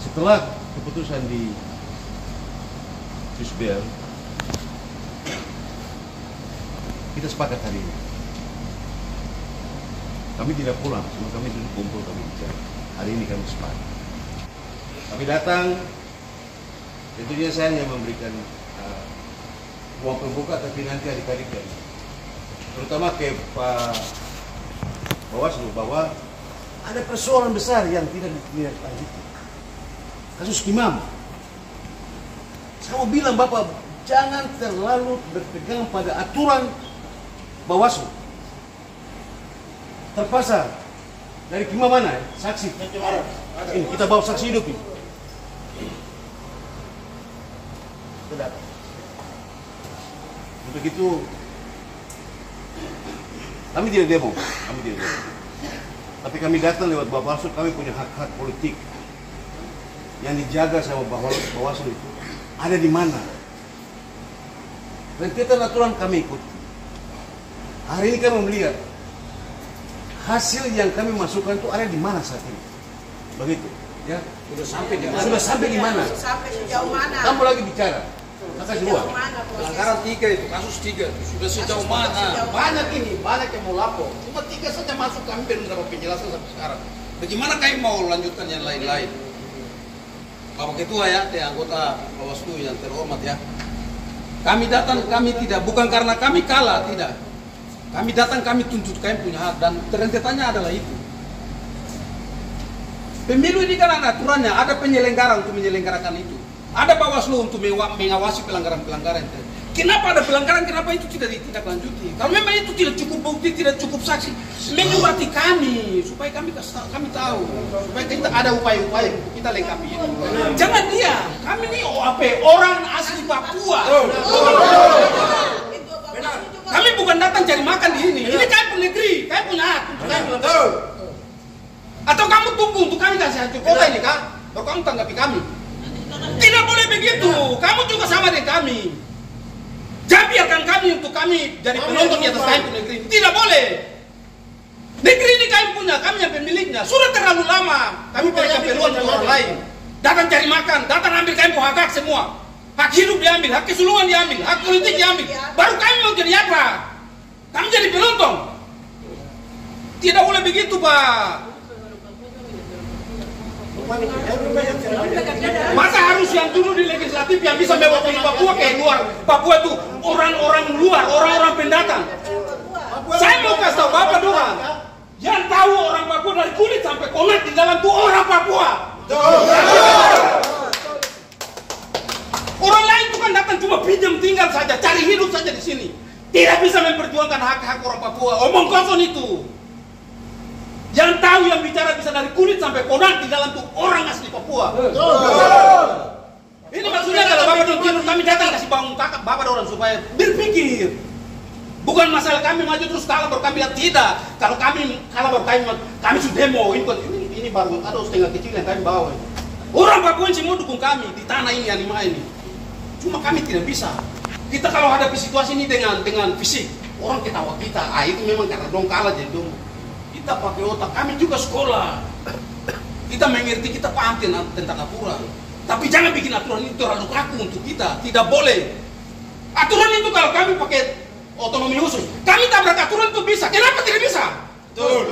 Setelah keputusan di Susbel, kita sepakat hari ini. Kami tidak pulang, cuma kami duduk kumpul, kami bicara. Hari ini kami sepakat. Kami datang, tentunya saya hanya memberikan uang pembuka, tapi nanti adik-adik terutama ke Pak Bawaslu bahwa ada persoalan besar yang tidak ditindaklanjuti. Kasus Kimam. Saya mau bilang Bapak, jangan terlalu berpegang pada aturan Bawaslu. Terpaksa dari Kimam mana ya? Saksi. Ini kita bawa saksi hidup ini. Tidak. Untuk itu kami tidak demo, tapi kami datang lewat Bawaslu. Kami punya hak-hak politik yang dijaga sama Bawaslu itu ada di mana. Rentetan aturan kami ikut. Hari ini kami melihat hasil yang kami masukkan itu ada di mana saat ini. Begitu, ya. Sudah sampai di mana? Sampai sejauh mana? Kamu lagi bicara. Pelanggaran 3 itu, kasus 3 sudah sejauh mana? Banyak yang mau lapor. Cuma 3 saja masuk, kami belum dapat penjelasan sampai sekarang. Bagaimana kami mau lanjutkan yang lain-lain? Bapak Ketua ya, anggota Bawaslu yang terhormat ya. Kami datang, kami tidak, bukan karena kami kalah, tidak. Kami datang, kami tuntut kami punya hak dan rentetannya adalah itu. Pemilu ini kan ada aturannya, ada penyelenggara untuk menyelenggarakan itu. Ada Bawaslu untuk mengawasi pelanggaran-pelanggaran. Kenapa ada pelanggaran? Kenapa itu tidak ditindaklanjuti? Kalau memang itu tidak cukup bukti, tidak cukup saksi, menyurati kami supaya kami tahu, supaya kita ada upaya-upaya untuk kita lengkapi ini. Jangan dia, kami ini orang asli Papua. Kami bukan datang cari makan di sini. Ini kami pun negeri, kami punya hak. Atau kamu tunggu untuk kami kasih hancur kota ini kak? Baru kamu tanggapi kami. Tidak boleh begitu. Kamu juga sama dengan kami. Jangan biarkan kami untuk kami jadi penonton di atas kami negeri. Tidak boleh. Negeri ini kami punya, kami yang pemiliknya. Sudah terlalu lama kami berikan peluang ke orang lain. Datang cari makan, datang ambil kami hak semua. Hak hidup diambil, hak keseluruhan diambil, hak politik diambil. Baru kami mau jadi apa? Kami jadi penonton. Tidak boleh begitu Pak. Masa harus yang dulu di legislatif yang bisa mewakili Papua kayak luar? Papua itu orang-orang luar, orang-orang pendatang. Saya mau kasih tahu Bapak doang. Yang tahu orang Papua dari kulit sampai komet di dalam itu orang Papua. Orang lain itu kan datang cuma pinjam tinggal saja, cari hidup saja di sini. Tidak bisa memperjuangkan hak-hak orang Papua. Omong kosong itu. Yang tahu yang bicara bisa dari kulit sampai konak di dalam tuh orang asli Papua. Ini maksudnya kalau Bapak tidur kami datang kasih bangun kakak Bapak orang supaya berpikir. Bukan masalah kami maju terus kalah baru kami lihat, tidak. Kalau kami kalah baru kami sudah demo. Ini baru ada setengah kecil yang kami bawa. Orang Papua semua dukung kami di tanah ini yang 5 ini. Cuma kami tidak bisa. Kita kalau hadapi situasi ini dengan fisik, orang ketawa kita. Itu memang karena dong kalah jadi dong. Kita pakai otak, kami juga sekolah. Kita mengerti, kita paham tentang aturan. Tapi jangan bikin aturan itu terlalu kaku untuk kita. Tidak boleh. Aturan itu kalau kami pakai otonomi khusus, kami tabrak aturan itu bisa. Kenapa tidak bisa? Betul.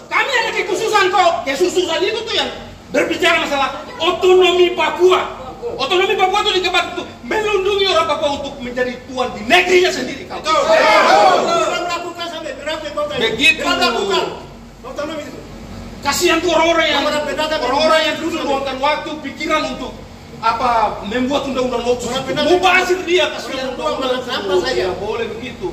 Kami hanya kekhususan kok. Kekhususan itu tuh yang berbicara masalah otonomi Papua. Otonomi Papua itu dikebat untuk melindungi orang Papua untuk menjadi tuan di negerinya sendiri. Begitu. Kasihan tuh orang-orang yang dulu luangkan waktu, pikiran untuk membuat undang-undang otsus. Mubazir dia, kasihan undang-undang. Tidak boleh begitu.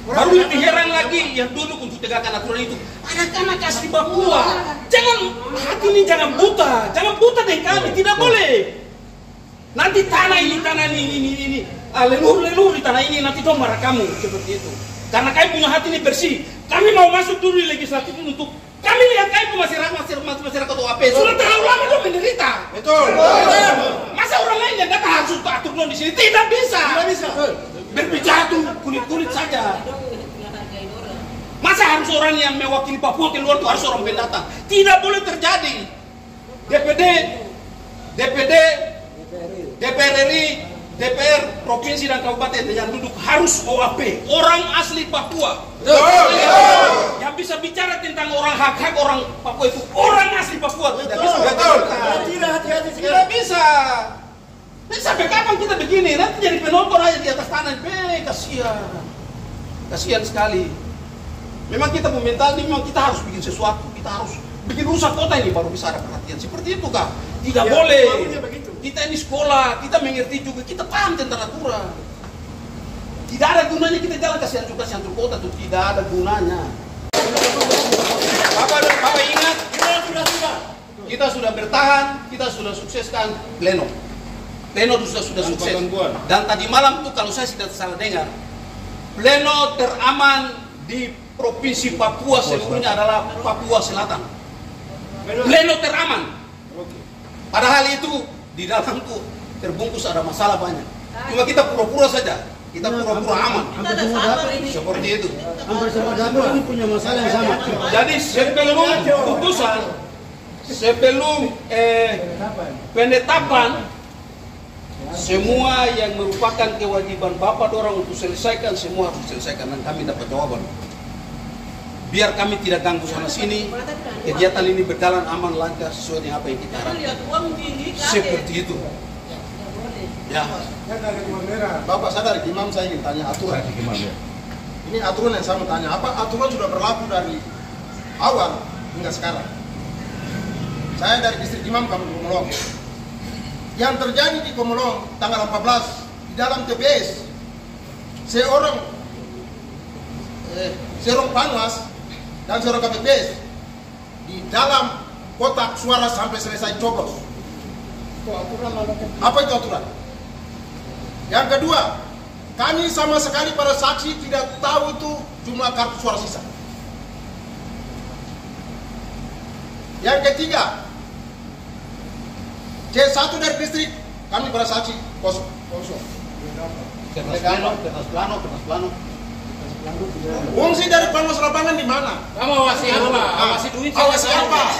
Baru lebih heran lagi yang duduk untuk tegakkan aturan itu. Anak-anak asli Papua. Jangan hati ini jangan buta dengan kami. Tidak boleh. Nanti tanah ini leluhur di tanah ini nanti dong marah kamu seperti itu. Karena kami punya hati ini bersih. Kami mau masuk dulu di legislatif untuk kami lihat kami masyarakat OAP sudah terlalu lama dong menderita. Betul. Masa orang lain yang datang harus atur dong di sini? Tidak bisa. Berbicara tuh kulit-kulit saja. Masa harus orang yang mewakili Papua keluar itu harus orang pendatang? Tidak boleh terjadi. DPD, DPR RI, DPR provinsi dan kabupaten yang duduk harus OAP, orang asli Papua. Yang bisa bicara tentang orang hak-hak orang Papua itu orang asli Papua. Tidak bisa. Nah, sampai kapan kita begini? Nanti jadi penonton aja di atas tanah. Kasihan. Kasihan sekali. Memang kita mental ini, memang kita harus bikin sesuatu. Kita harus bikin rusak kota ini baru bisa ada perhatian. Seperti itu kah? Tidak boleh. Kita ini sekolah, kita mengerti juga, kita paham tentang aturan. Tidak ada gunanya kita jalan kasihan juga siantur kota itu tidak ada gunanya. Bapak ingat, kita sudah bertahan, kita sudah sukseskan pleno. Pleno sudah sukses. Dan tadi malam tuh kalau saya tidak salah dengar, pleno teraman di Provinsi Papua seluruhnya adalah Papua Selatan. Pleno teraman. Padahal itu di dalam tuh terbungkus ada masalah banyak. Cuma kita pura-pura saja. Kita pura-pura aman. Seperti itu. Ini punya masalah yang sama. Jadi sebelum putusan, sebelum penetapan, semua yang merupakan kewajiban Bapak dorang untuk selesaikan, semua harus diselesaikan dan kami dapat jawaban. Biar kami tidak ganggu sana sini, kegiatan ini berjalan aman lancar sesuai dengan apa yang kita harapkan. Seperti itu. Ya. Bapak sadar imam, saya ingin tanya aturan. Ini aturan yang saya mau tanya. Apa aturan sudah berlaku dari awal hingga sekarang? Saya dari distrik Imam Kampung Komolong. Yang terjadi di Komolong tanggal 14 di dalam TPS, seorang Panwas dan seorang KPPS di dalam kotak suara sampai selesai coblos. Apa itu aturan? Yang kedua, kami sama sekali para saksi tidak tahu itu jumlah kartu suara sisa. Yang ketiga, C1 dari distrik kami para saksi kosong. Kertas plano. Fungsi dari Panwas lapangan di mana? Kamu awasi apa? Awasi duit. Awasi apa?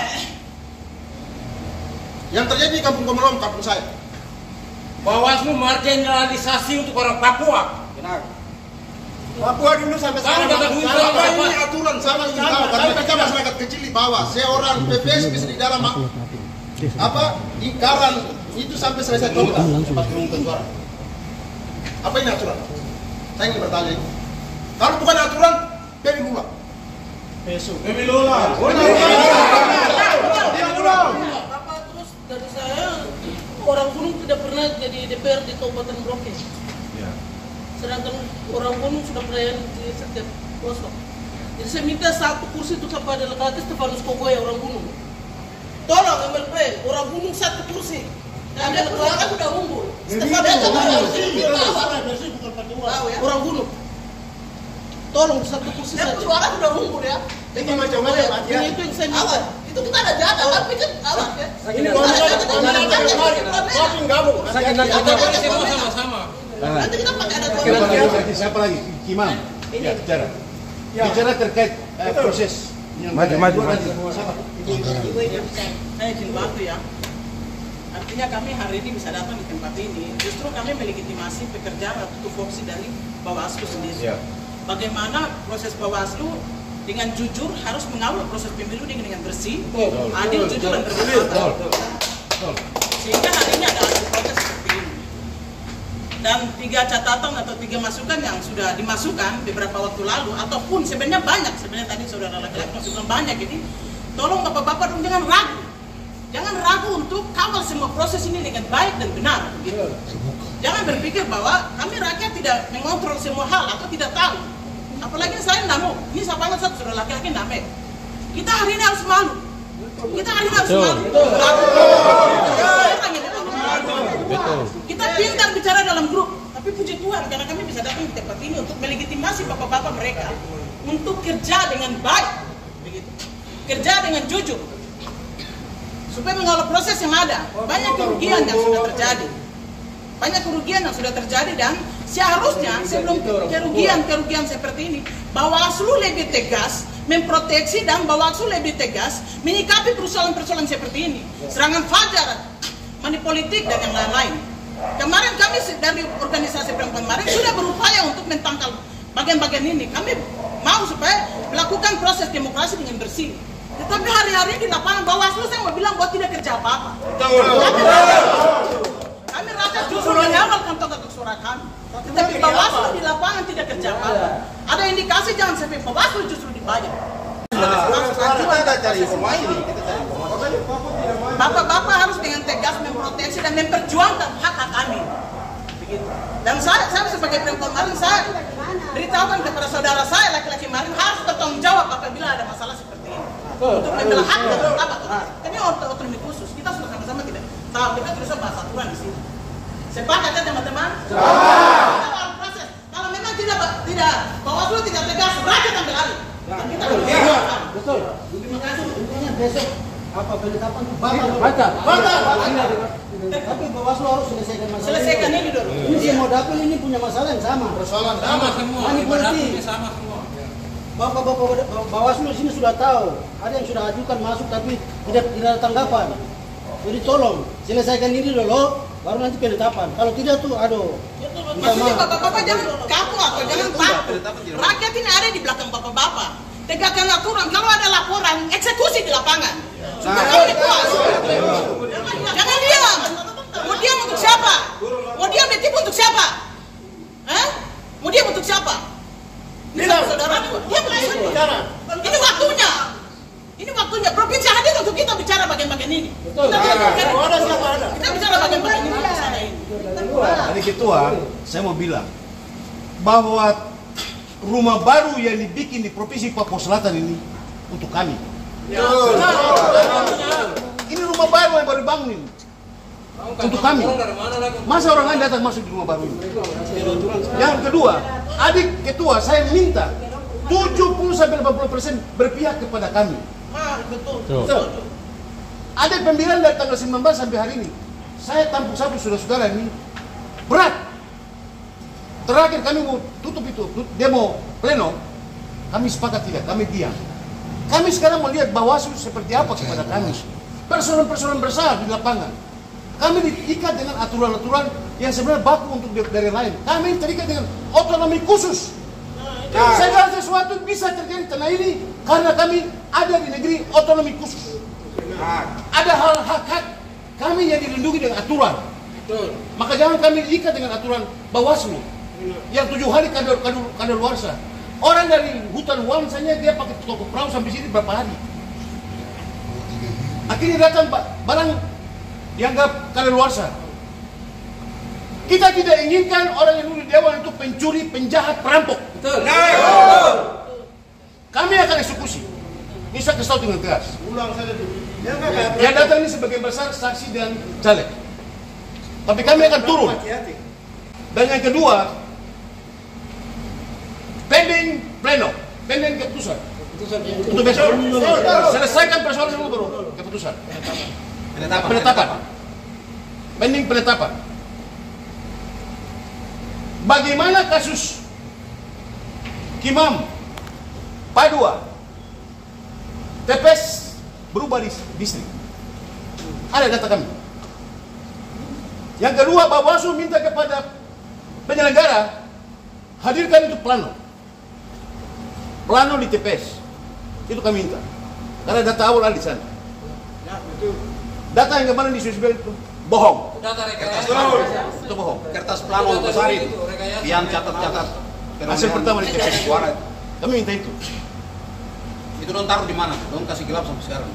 Yang terjadi di Kampung Komolong, kampung saya. Bawaslu marginalisasi untuk orang Papua. Benar. Papua dulu sampai sekarang. Ini aturan sama ingin tahu karena kita masyarakat kecil di bawah. Seorang PPS bisa di dalam lingkaran itu sampai selesai coblos. Apa ini aturan? Saya ingin bertanya. Kalau bukan aturan, pemilu lah. Pemilu lah. Bapak terus dari saya orang Gunung tidak pernah jadi DPR di Kabupaten Merauke. Sedangkan orang Gunung sudah pernah di setiap pelosok. Jadi saya minta satu kursi untuk kepada Legatis Stefanus Kogoya orang Gunung. Tolong MLP orang Gunung satu kursi. Anda keluarga sudah unggul. Orang Gunung. Tolong satu kursi saja. Suara sudah unggul ya. Ini macam-macam Pak. Ini itu yang saya minta. Itu kita ada jatah, tapi kan awas ya. Ini gabung. Semua sama-sama. Nanti kita pakai ada Siapa lagi? Imam. Ya, bicara. Bicara terkait proses. Maju. Saya izin bantu ya. Artinya kami hari ini bisa datang di tempat ini. Justru kami melegitimasi pekerjaan atau tupoksi dari Bawaslu sendiri. Bagaimana proses Bawaslu dengan jujur harus mengawal proses pemilu dengan bersih, adil, jujur dan bermartabat. Sehingga hari ini ada proses seperti ini. Dan 3 catatan atau 3 masukan yang sudah dimasukkan beberapa waktu lalu, ataupun sebenarnya banyak, sebenarnya tadi saudara laki-laki masukkan banyak ini. Tolong bapak-bapak dong jangan ragu untuk kawal semua proses ini dengan baik dan benar. Gitu. Jangan berpikir bahwa kami rakyat tidak mengontrol semua hal atau tidak tahu. Apalagi saya tidak mau. Ini saya banget satu saudara laki-laki tidak mau. Kita hari ini harus malu. Kita pintar bicara dalam grup, tapi puji Tuhan karena kami bisa datang di tempat ini untuk melegitimasi bapak-bapak mereka untuk kerja dengan baik, begitu. Kerja dengan jujur, supaya mengawal proses yang ada. Banyak kerugian yang sudah terjadi, dan Seharusnya sebelum kerugian seperti ini, Bawaslu lebih tegas memproteksi dan Bawaslu lebih tegas menyikapi persoalan-persoalan seperti ini. Serangan fajar, manipolitik dan yang lain-lain. Kemarin kami dari organisasi perempuan kemarin sudah berupaya untuk mentangkal bagian-bagian ini. Kami mau supaya melakukan proses demokrasi dengan bersih. Tetapi hari-hari di lapangan Bawaslu saya mau bilang bahwa tidak kerja apa-apa. Kami rasa justru menyawalkan tonton suara kami. Tetapi Bawaslu di lapangan tidak kerja apa-apa. Ada indikasi jangan sampai Bawaslu justru dibayar. Kita cari informasi nih, kita cari informasi. Bapak-bapak harus dengan tegas memproteksi dan memperjuangkan hak-hak kami. Begitu. Dan saya sebagai perempuan kemarin, saya beritahukan kepada saudara saya laki-laki kemarin harus bertanggung jawab apabila ada masalah seperti ini. Untuk membela hak dan apa? Ini otonomi khusus. Kita sudah sama-sama tidak tahu. Kita terus bahas aturan di sini. Sepakat ya teman-teman? Kita dalam proses. Kalau memang tidak Bawaslu tidak tegas, rakyat ambil alih. Kita Betul. Intinya besok apa penetapan baca. Tapi Bawaslu harus selesaikan masalah. selesaikan ini dulu. Ini semua dapil ini punya masalah yang sama. Persoalan Sama semua. Manipolitik. Sama semua. Bapak-bapak Bawaslu di sini sudah tahu. Ada yang sudah ajukan masuk tapi tidak ada tanggapan. Jadi tolong selesaikan ini dulu, baru nanti penetapan. Kalau tidak tuh, aduh. Maksudnya bapak-bapak jangan kaku atau jangan takut. Rakyat ini ada di belakang bapak-bapak. Tegakkan aturan. Kalau ada laporan, eksekusi di lapangan. Jangan dipuas. Jangan diam. Mau diam untuk siapa? Mau diam ditipu untuk siapa? Hah? Mau diam untuk siapa? Ini saudara dua. Dia ini waktunya. Ini waktunya. Provinsi hadir untuk kita bicara bagian-bagian ini. Kita bicara bagian-bagian ini. Jadi ketua, saya mau bilang bahwa rumah baru yang dibikin di Provinsi Papua Selatan ini untuk kami. Ini rumah baru yang baru dibangun ini untuk kami. Masa orang lain datang masuk di rumah baru ini? Yang kedua, adik ketua saya minta 70-80% berpihak kepada kami. Betul. Ada pemilihan dari tanggal 19 sampai hari ini. Saya tampuk satu saudara-saudara ini berat. Terakhir kami mau tutup itu demo pleno, kami sepakat tidak, kami diam. Kami sekarang melihat Bawaslu seperti apa kepada kami. Persoalan-persoalan besar di lapangan. Kami diikat dengan aturan-aturan yang sebenarnya baku untuk dari lain. Kami terikat dengan otonomi khusus. Segala sesuatu bisa terjadi di tanah ini karena kami ada di negeri otonomi khusus. Ada hak-hak kami yang dilindungi dengan aturan. Maka jangan kami diikat dengan aturan Bawaslu yang 7 hari kadaluarsa. Orang dari hutan Wan saja dia pakai toko perahu sampai sini berapa hari. Akhirnya datang barang dianggap kadaluarsa. Kita tidak inginkan orang yang dulu dewan itu pencuri, penjahat, perampok. Betul. Kami akan eksekusi. Ini saya kasih tahu dengan tegas. Ulang saja dulu. Yang datang ini sebagian besar saksi dan caleg. Tapi kami akan turun. Dan yang kedua, pending pleno, pending keputusan. Untuk besok. Selesaikan persoalan dulu baru keputusan. Penetapan. Pending penetapan. Bagaimana kasus Kimam Padua TPS berubah di distrik? Ada data kami. Yang kedua, Bawaslu minta kepada penyelenggara hadirkan itu plano di TPS. Itu kami minta. Karena data awal ada di sana. Data yang kemarin di Susbel itu bohong. Data rekayasa. Itu bohong. Kertas plano besar itu yang catat-catat Hasil pertama di TPS. Kami minta itu. Itu dong taruh di mana? Dong kasih gelap sampai sekarang.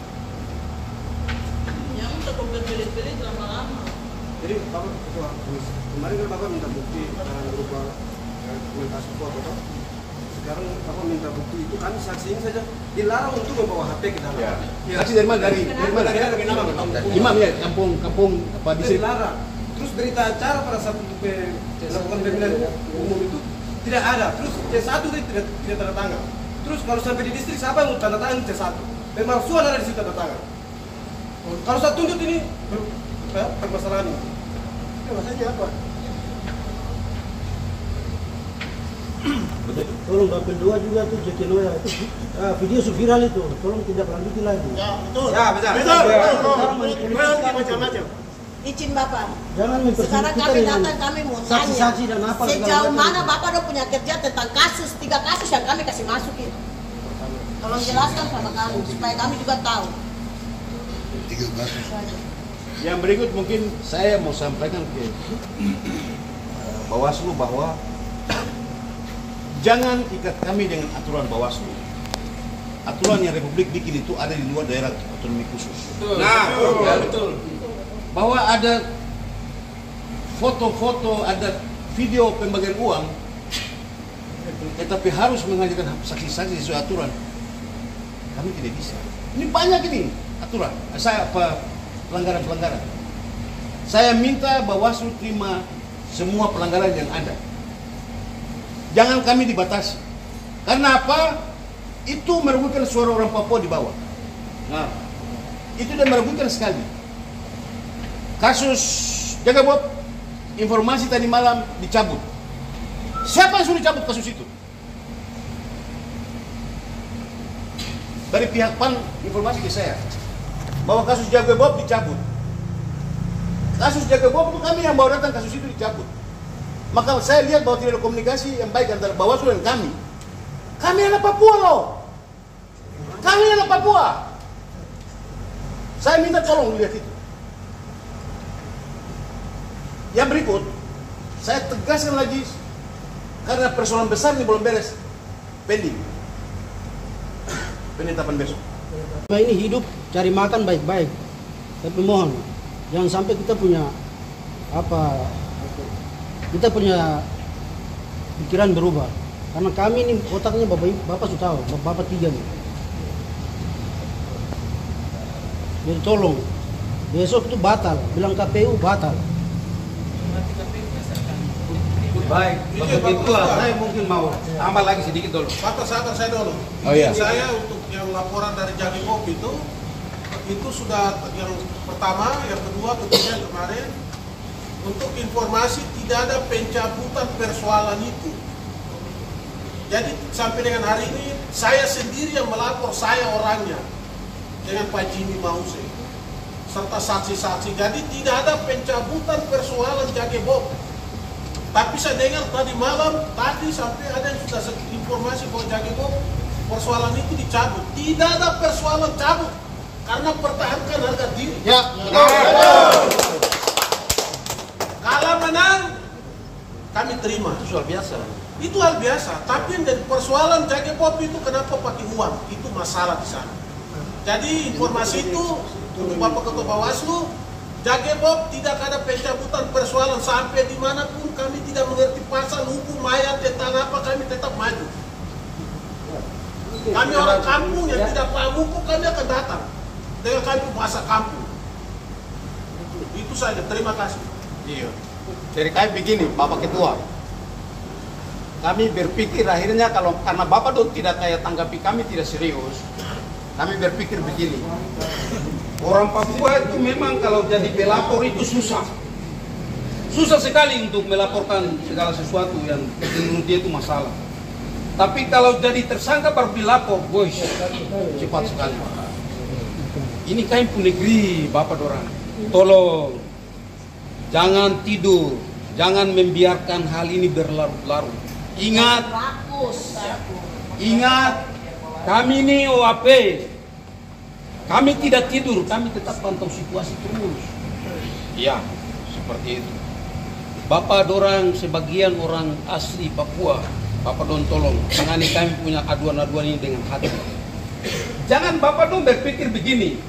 Yang untuk berbelit-belit lama-lama. Jadi Bapak Ketua, kemarin kan Bapak minta bukti berupa dokumentasi foto toh. Sekarang Bapak minta bukti itu kan saksi ini saja dilarang untuk membawa HP ke dalam. Saksi dari mana? Dari mana? Dari nama Imam ya, kampung apa distrik. dilarang. Terus berita acara pada saat untuk melakukan pemilihan umum itu tidak ada. Terus C1 itu tidak tanda tangan. Terus kalau sampai di distrik siapa yang mau tanda tangan C1? Pemalsuan ada di situ tanda tangan. Kalau saya tunjuk ini permasalahan ini. Ya, maksudnya apa? Tolong Bapel 2 juga tuh Jekeno ya. Video viral itu, tolong tidak lanjuti lagi. Ya, betul. Ya, betul. Macam-macam. Izin Bapak. Jangan Sekarang mempersempitkan kami dengan datang, kami mau saksi-saksi dan tanya apa segala sejauh macam. mana Bapak udah punya kerja tentang 3 kasus yang kami kasih masuk itu. Tolong jelaskan sama kami supaya kami juga tahu. Yang berikut mungkin saya mau sampaikan ke Bawaslu bahwa jangan ikat kami dengan aturan Bawaslu. Aturan yang Republik bikin itu ada di luar daerah otonomi khusus. Betul. Bahwa ada foto-foto, ada video pembagian uang, tetapi harus menghadirkan saksi-saksi sesuai aturan. Kami tidak bisa. Ini banyak ini aturan. Pelanggaran-pelanggaran. Saya minta Bawaslu terima semua pelanggaran yang ada. Jangan kami dibatasi. Karena apa? Itu merugikan suara orang Papua di bawah. Nah, itu dan merugikan sekali. Kasus Jaga Bob, informasi tadi malam dicabut. Siapa yang suruh cabut kasus itu? Dari pihak PAN informasi ke saya bahwa kasus Jaga Bob dicabut. Kasus Jaga Bob itu kami yang bawa datang kasus itu dicabut. Maka saya lihat bahwa tidak ada komunikasi yang baik antara Bawaslu dan kami. Kami anak Papua loh. Kami anak Papua. Saya minta tolong lihat itu. Yang berikut, saya tegaskan lagi karena persoalan besar ini belum beres. Pending. Penetapan besok. Ini hidup cari makan baik-baik. Tapi mohon jangan sampai kita punya pikiran berubah. Karena kami ini otaknya Bapak sudah tahu, Bapak 3 nih. Jadi tolong besok itu batal, bilang KPU batal. Baik, begitu saya mungkin mau tambah lagi sedikit dulu. Bapak sabar saya dulu. Oh, iya. Saya untuk yang laporan dari Jaga Bob itu sudah yang pertama, yang kedua, ketiga, yang kemarin. Untuk informasi tidak ada pencabutan persoalan itu. Jadi sampai dengan hari ini saya sendiri yang melapor, saya orangnya dengan Pak Jimmy Mause serta saksi-saksi. Jadi tidak ada pencabutan persoalan Jaga Bob. Tapi saya dengar tadi malam, tadi sampai ada yang sudah informasi bahwa Jaga Bob persoalan itu dicabut. Tidak ada persoalan cabut karena pertahankan harga diri. Ya. Kalau menang, kami terima. Itu soal biasa. Itu hal biasa. Tapi dari persoalan Jaga Bob itu kenapa pakai uang? Itu masalah di sana. Jadi informasi itu untuk Bapak Ketua Bawaslu, Jaga Bob tidak ada pencabutan persoalan sampai dimanapun kami tidak mengerti pasal hukum mayat tentang apa, kami tetap maju. Kami orang kampung yang tidak paham hukum, kami akan datang dengan kami bahasa kampung. Itu saja. Terima kasih. Iya. Jadi kami begini, Bapak Ketua. Kami berpikir akhirnya kalau karena Bapak dong tidak kayak tanggapi kami tidak serius. Kami berpikir begini. Orang Papua itu memang kalau jadi pelapor itu susah. Susah sekali untuk melaporkan segala sesuatu yang menurut dia itu masalah. Tapi kalau jadi tersangka baru dilapor, boys, cepat sekali. Ini kain pun negeri, Bapak dorang. Tolong, jangan tidur, jangan membiarkan hal ini berlarut-larut. Ingat, kami ini OAP. Kami tidak tidur, kami tetap pantau situasi terus. Ya, seperti itu. Bapak dorang sebagian orang asli Papua, Bapak don tolong tangani kami punya aduan-aduan ini dengan hati. Jangan Bapak dong berpikir begini.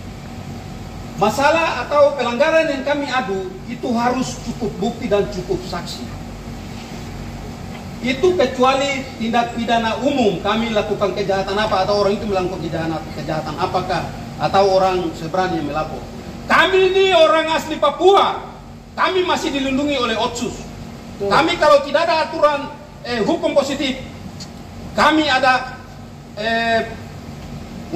Masalah atau pelanggaran yang kami adu itu harus cukup bukti dan cukup saksi. Itu kecuali tindak pidana umum kami lakukan kejahatan apa atau orang itu melakukan kejahatan apakah atau orang seberang yang melapor. Kami ini orang asli Papua, kami masih dilindungi oleh Otsus. Kami kalau tidak ada aturan hukum positif, kami ada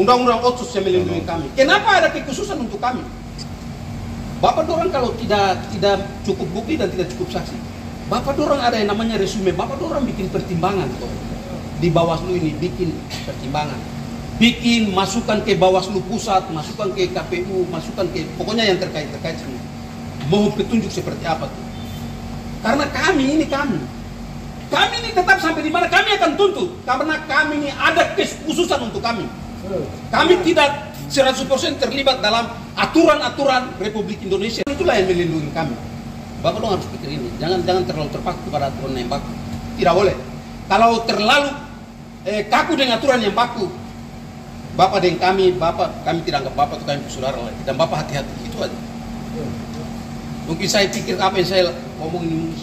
undang-undang Otsus yang melindungi kami. Kenapa ada kekhususan untuk kami? Bapak orang kalau tidak cukup bukti dan tidak cukup saksi, Bapak dorang ada yang namanya resume, Bapak dorang bikin pertimbangan toh. Di Bawaslu ini bikin pertimbangan. Bikin masukan ke Bawaslu pusat, masukan ke KPU, masukan ke pokoknya yang terkait semua. Mau petunjuk seperti apa tuh? Karena kami ini tetap sampai di mana kami akan tuntut karena kami ini ada kekhususan untuk kami. Kami tidak 100% terlibat dalam aturan-aturan Republik Indonesia. Itulah yang melindungi kami. Bapak dong harus pikir ini. Jangan terlalu terpaku pada aturan yang baku. Tidak boleh. Kalau terlalu kaku dengan aturan yang baku, Bapak dengan kami tidak anggap Bapak itu kami saudara lagi. Dan Bapak hati-hati itu aja. Mungkin saya pikir apa yang saya ngomong ini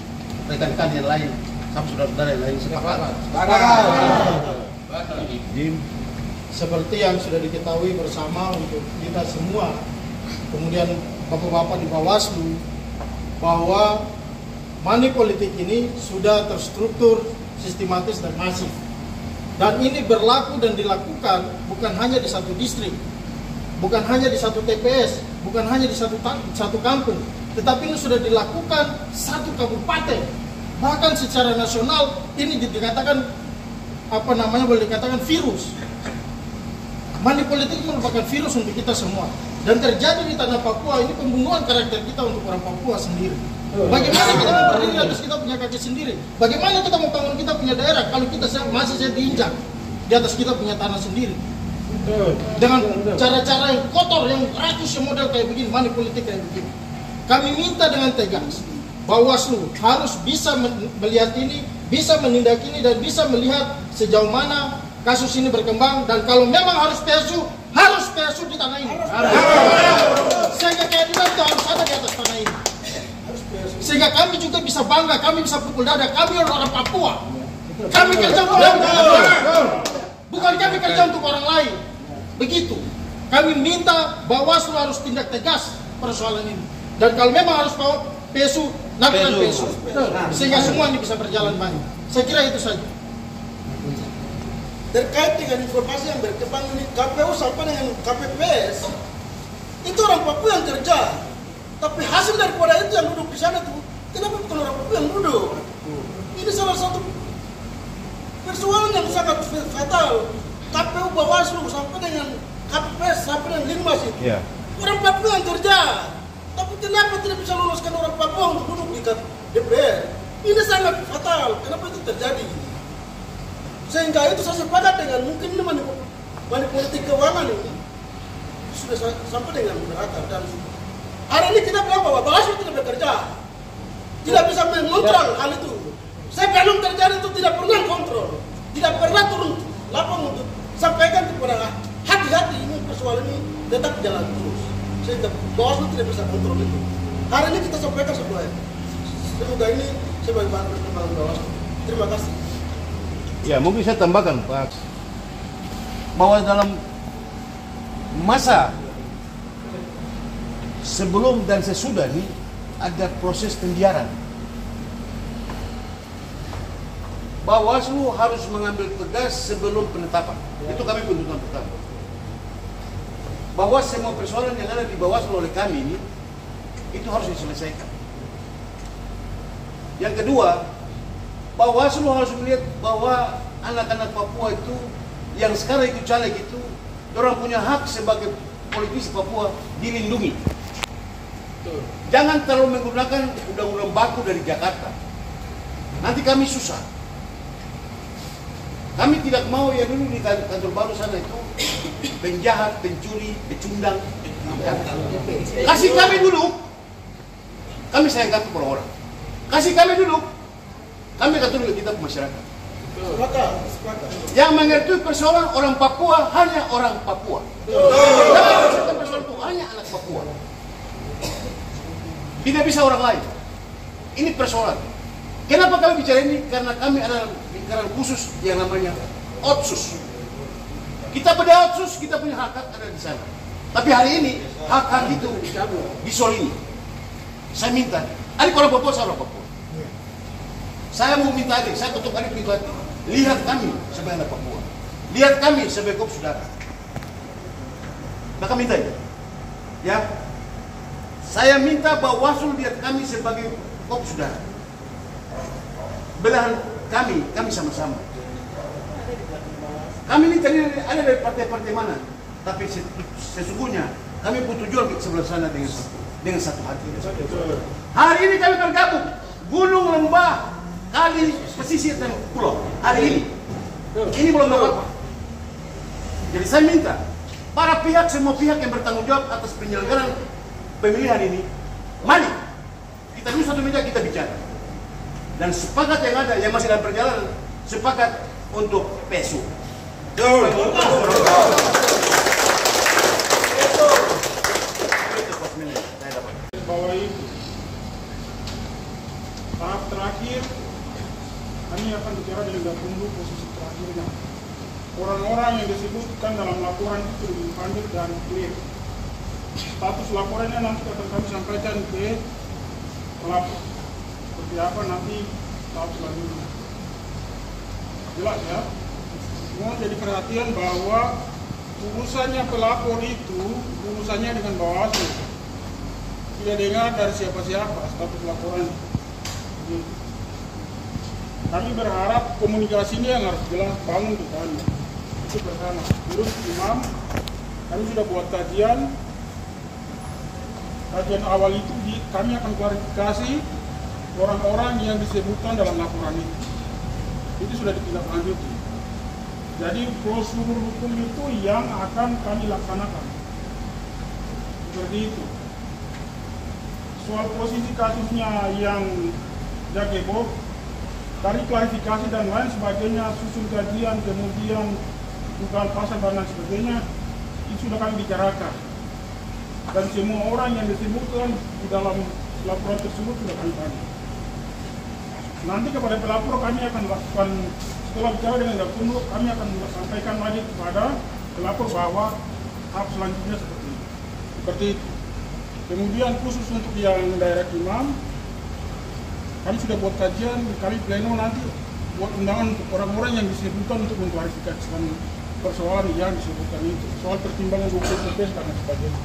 rekan-rekan yang lain, sama saudara-saudara yang lain sepakat. Seperti yang sudah diketahui bersama untuk kita semua, kemudian bapak-bapak di Bawaslu, bahwa money politik ini sudah terstruktur, sistematis dan masif. Dan ini berlaku dan dilakukan bukan hanya di satu distrik, bukan hanya di satu TPS, bukan hanya di satu kampung, tetapi ini sudah dilakukan satu kabupaten. Bahkan secara nasional ini dikatakan boleh dikatakan virus. Money politik merupakan virus untuk kita semua. Dan terjadi di tanah Papua ini pembunuhan karakter kita untuk orang Papua sendiri. Bagaimana kita mau berdiri atas kita punya kaki sendiri? Bagaimana kita mau bangun kita punya daerah kalau kita masih diinjak di atas kita punya tanah sendiri? Dengan cara-cara yang kotor, yang rakus, yang model kayak begini, money politik kayak begini. Kami minta dengan tegas, Bawaslu harus bisa melihat ini, bisa menindak ini, dan bisa melihat sejauh mana kasus ini berkembang. Dan kalau memang harus PSU di tanah ini. Sehingga keadilan itu harus ada di atas tanah ini. Sehingga kami juga bisa bangga, kami bisa pukul dada, kami orang Papua. Kami kerja untuk orang Papua. Bukan kami kerja untuk orang lain. Begitu. Kami minta Bawaslu harus tindak tegas persoalan ini. Dan kalau memang harus PSU, lakukan PSU. Sehingga semua ini bisa berjalan baik. Saya kira itu saja. Terkait dengan informasi yang berkembang ini, KPU sampai dengan KPPS itu orang Papua yang kerja, tapi hasil daripada itu yang duduk di sana tuh kenapa bukan orang Papua yang duduk? Ini salah satu persoalan yang sangat fatal. KPU Bawaslu sampai dengan KPPS sampai dengan Linmas itu orang Papua yang kerja, tapi kenapa tidak bisa loloskan orang Papua untuk duduk di DPR? Ini sangat fatal. Kenapa itu terjadi? Sehingga itu saya sepakat dengan mungkin ini politik keuangan ini sudah sampai dengan neraka. Dan hari ini kita bilang bahwa Bawaslu tidak bekerja, tidak bisa mengontrol hal itu. Sebelum terjadi itu tidak pernah kontrol, tidak pernah turun lapang untuk sampaikan kepada hati-hati ini persoalan ini tetap jalan terus. Sehingga Bawaslu tidak bisa kontrol itu. Hari ini kita sampaikan semuanya. Semoga ini sebagai bahan perkembangan Bawaslu. Terima kasih. Ya, mungkin saya tambahkan Pak, bahwa dalam masa sebelum dan sesudah ini ada proses pembiaran. Bawaslu harus mengambil tegas sebelum penetapan. Itu kami tuntutan pertama. Bahwa semua persoalan yang ada di Bawaslu oleh kami ini itu harus diselesaikan. Yang kedua, Bawaslu harus melihat bahwa anak-anak Papua itu yang sekarang ikut caleg itu, orang punya hak sebagai politisi Papua dilindungi. Jangan terlalu menggunakan undang-undang baku dari Jakarta. Nanti kami susah. Kami tidak mau ya dulu di kantor baru sana itu penjahat, pencuri, pecundang. Kasih kami dulu. Kami sayang kartu orang-orang. Kasih kami dulu. Kami akan turun ke kita masyarakat. Yang mengerti persoalan orang Papua hanya orang Papua. Yang persoalan itu hanya anak Papua. Tidak bisa orang lain. Ini persoalan. Kenapa kami bicara ini? Karena kami ada lingkaran khusus yang namanya Otsus. Kita pada Otsus, kita punya hak ada di sana. Tapi hari ini hak-hak itu disolimi. Saya minta, adik orang Papua, saya orang Papua. Saya mau minta adik, saya ketuk adik pribadi. Lihat kami sebagai anak Papua. Lihat kami sebagai kop saudara. Maka minta ini. Ya. Saya minta Bawaslu lihat kami sebagai kop saudara. belahan kami sama-sama. Kami ini tadi ada dari partai-partai mana, tapi sesungguhnya kami butuh jual ke sebelah sana dengan satu hati. Hari ini kami tergabung, gunung, lembah, kali, pesisir dan pulau. Hari ini belum apa-apa. Jadi saya minta para pihak, semua pihak yang bertanggung jawab atas penyelenggaraan pemilihan ini, mari kita dulu satu meja kita bicara. Dan sepakat yang ada, yang masih dalam perjalanan, sepakat untuk PSU. Bahwa itu tahap terakhir kami akan bicara dengan Gakumdu posisi terakhirnya. Orang-orang yang disebutkan dalam laporan itu dipanggil dan clear. Status laporannya nanti akan kami sampaikan ke pelapor. Seperti apa nanti tahap selanjutnya. Jelas ya? Semua jadi perhatian bahwa urusannya pelapor itu urusannya dengan Bawaslu. Tidak dengar dari siapa-siapa status laporannya. Kami berharap komunikasinya yang harus jelas bangun ke kami. Itu pertama. Terus Imam, kami sudah buat kajian. Kajian awal itu kami akan klarifikasi orang-orang yang disebutkan dalam laporan itu. Itu sudah ditindaklanjuti. Jadi prosedur hukum itu yang akan kami laksanakan. Seperti itu. Soal posisi kasusnya yang Jakebo, dari klarifikasi dan lain sebagainya, susun kajian, kemudian dugaan pasal dan lain sebagainya, itu sudah kami bicarakan. Dan semua orang yang disebutkan di dalam laporan tersebut sudah kami tanya. Nanti kepada pelapor kami akan lakukan, setelah bicara dengan Gakumdu, kami akan sampaikan lagi kepada pelapor bahwa tahap selanjutnya seperti itu. Seperti itu. Kemudian khusus untuk yang daerah Imam, kami sudah buat kajian, kami pleno nanti buat undangan untuk orang-orang yang disebutkan untuk mengklarifikasikan persoalan yang disebutkan itu, soal pertimbangan hukum dan sebagainya.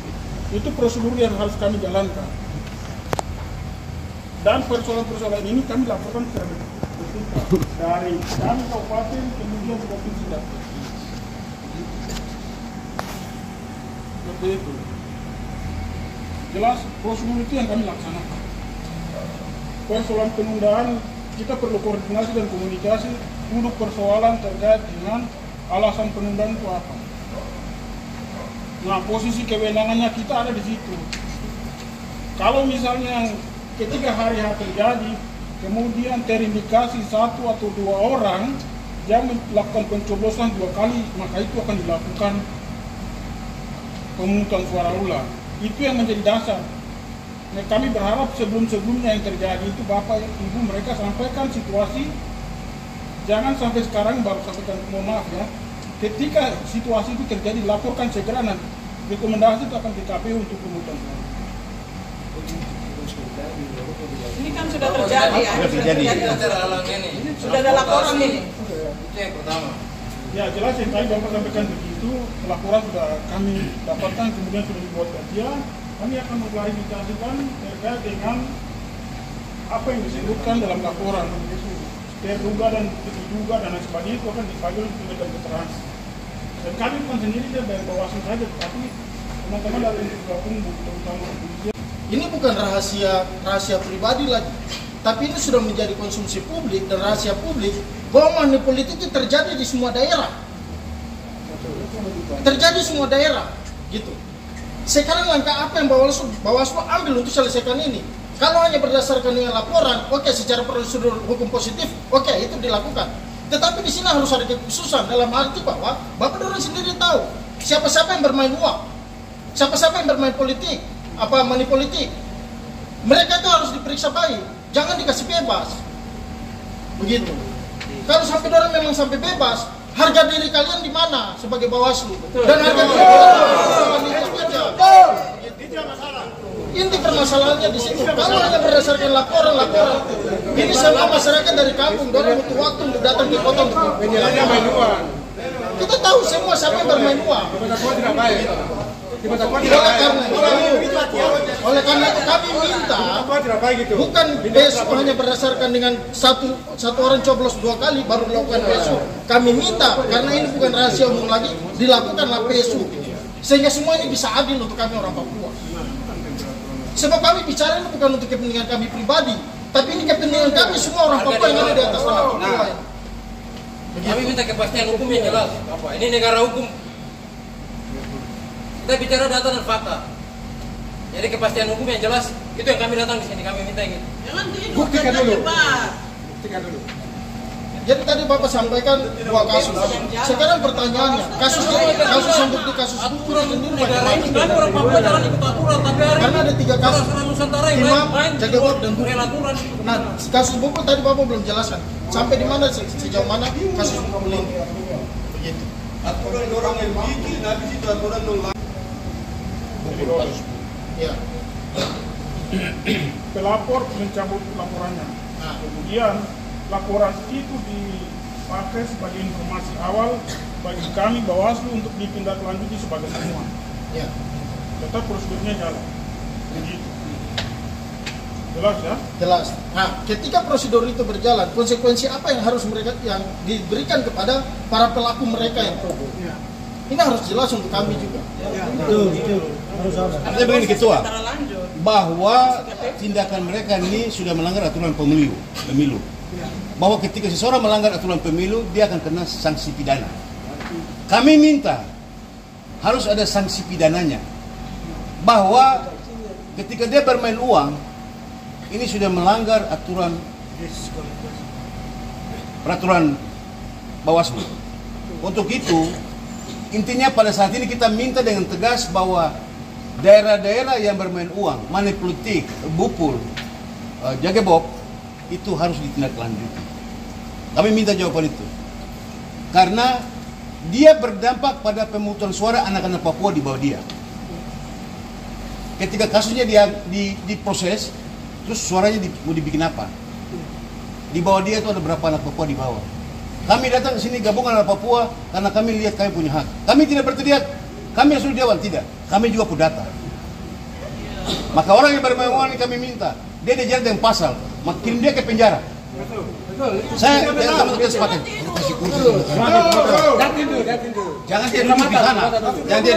Itu prosedur yang harus kami jalankan. Dan persoalan-persoalan ini kami laporkan secara bertahap dari kami kabupaten kemudian provinsi dan seperti itu. Jelas prosedur itu yang kami laksanakan. Persoalan penundaan kita perlu koordinasi dan komunikasi untuk persoalan terkait dengan alasan penundaan itu apa. Nah, posisi kewenangannya kita ada di situ. Kalau misalnya ketika hari H terjadi, kemudian terindikasi 1 atau 2 orang yang melakukan pencoblosan 2 kali, maka itu akan dilakukan pemungutan suara ulang. Itu yang menjadi dasar. Nah, kami berharap sebelum-sebelumnya yang terjadi itu Bapak Ibu mereka sampaikan situasi, jangan sampai sekarang baru sampaikan, mohon maaf ya, ketika situasi itu terjadi laporkan segera nanti rekomendasi itu akan di KPU untuk pemungutan suara. Ini kan sudah terjadi ya. Sudah ada laporan ini. Itu yang pertama. Ya jelas yang tadi Bapak sampaikan begitu, laporan sudah kami dapatkan, kemudian sudah dibuat kajian. Kami akan mengklarifikasikan terkait dengan apa yang disebutkan dalam laporan. Terduga dan diduga dan lain sebagainya itu akan dipanggil untuk keterangan. Dan kami bukan sendiri dari Bawaslu saja, tapi teman-teman dari Gakumdu, terutama kepolisian. Ini bukan rahasia pribadi lagi, tapi ini sudah menjadi konsumsi publik dan rahasia publik bahwa money politik itu terjadi di semua daerah. Terjadi di semua daerah, gitu. Sekarang langkah apa yang Bawaslu ambil untuk selesaikan ini? Kalau hanya berdasarkan dengan laporan, oke, secara prosedur hukum positif, oke, itu dilakukan. Tetapi di sini harus ada kekhususan dalam arti bahwa Bapak Dorong sendiri tahu siapa-siapa yang bermain uang, siapa-siapa yang bermain politik, apa money politik. Mereka itu harus diperiksa baik, jangan dikasih bebas. Begitu. Kalau sampai Dorong memang sampai bebas, harga diri kalian di mana sebagai Bawaslu? Dan harga diri inti permasalahannya di situ. Kalau hanya berdasarkan laporan, ini semua masyarakat dari kampung Dorong butuh waktu untuk datang ke kota untuk main uang. Kita tahu semua siapa yang bermain uang. Oleh karena itu kami minta minta bukan PSU hanya berdasarkan dengan satu orang coblos 2 kali baru dilakukan PSU. Kami minta karena ini bukan rahasia umum lagi, dilakukanlah PSU sehingga semua ini bisa adil untuk kami orang Papua. Sebab kami bicara ini bukan untuk kepentingan kami pribadi, tapi ini kepentingan kami semua orang Papua yang ada di atas tanah Papua. Kami minta kepastian hukum yang jelas. Ini negara hukum. Kita bicara data dan fakta. Jadi kepastian hukum yang jelas itu yang kami datang di sini, kami minta gitu. Jangan tidur, Buktikan dulu. Buktikan dulu. Jadi tadi Bapak sampaikan 2 kasus. Sekarang pertanyaannya, kasus yang bukti kasus aturan ini negara ini kan orang Papua jangan ikut aturan, tapi hari karena ada 3 kasus. orang Nusantara yang Imam, main Jagabot dan bukan aturan. Nah, kasus Bukul tadi Bapak belum jelaskan. Sampai di mana sejauh mana kasus Bukul ini? Begitu. Aturan orang yang bikin, habis itu aturan dong. Bukul kasus. Ya. Pelapor mencabut laporannya. Nah, Kemudian laporan itu dipakai sebagai informasi awal bagi kami Bawaslu untuk ditindaklanjuti sebagai temuan. ya. Tetap prosedurnya jalan. Begitu. Jelas ya? Jelas. Nah, ketika prosedur itu berjalan, konsekuensi apa yang harus mereka yang diberikan kepada para pelaku mereka yang pro? Ini harus jelas untuk kami juga. Betul. Harus ada. Artinya begini Ketua, lanjut. bahwa tindakan mereka ini sudah melanggar aturan pemilu. Bahwa ketika seseorang melanggar aturan pemilu, dia akan kena sanksi pidana. Kami minta harus ada sanksi pidananya. Bahwa ketika dia bermain uang, ini sudah melanggar peraturan Bawaslu. Untuk itu, intinya pada saat ini kita minta dengan tegas bahwa daerah-daerah yang bermain uang, money politik, Bukul, Jagabok, itu harus ditindaklanjuti. Kami minta jawaban itu. Karena dia berdampak pada pemungutan suara anak-anak Papua di bawah dia. Ketika kasusnya dia diproses, terus suaranya mau dibikin apa? Di bawah dia itu ada berapa anak Papua di bawah? Kami datang ke sini gabungan anak Papua karena kami lihat kami punya hak. Kami tidak berteriak, kami yang suruh jawab, tidak. Kami juga punya data. Maka orang yang bermain uang ini kami minta, dia dijerat dengan pasal, kirim dia ke penjara. Saya teman-teman sepakat. Jangan dia duduk di sana. Jangan dia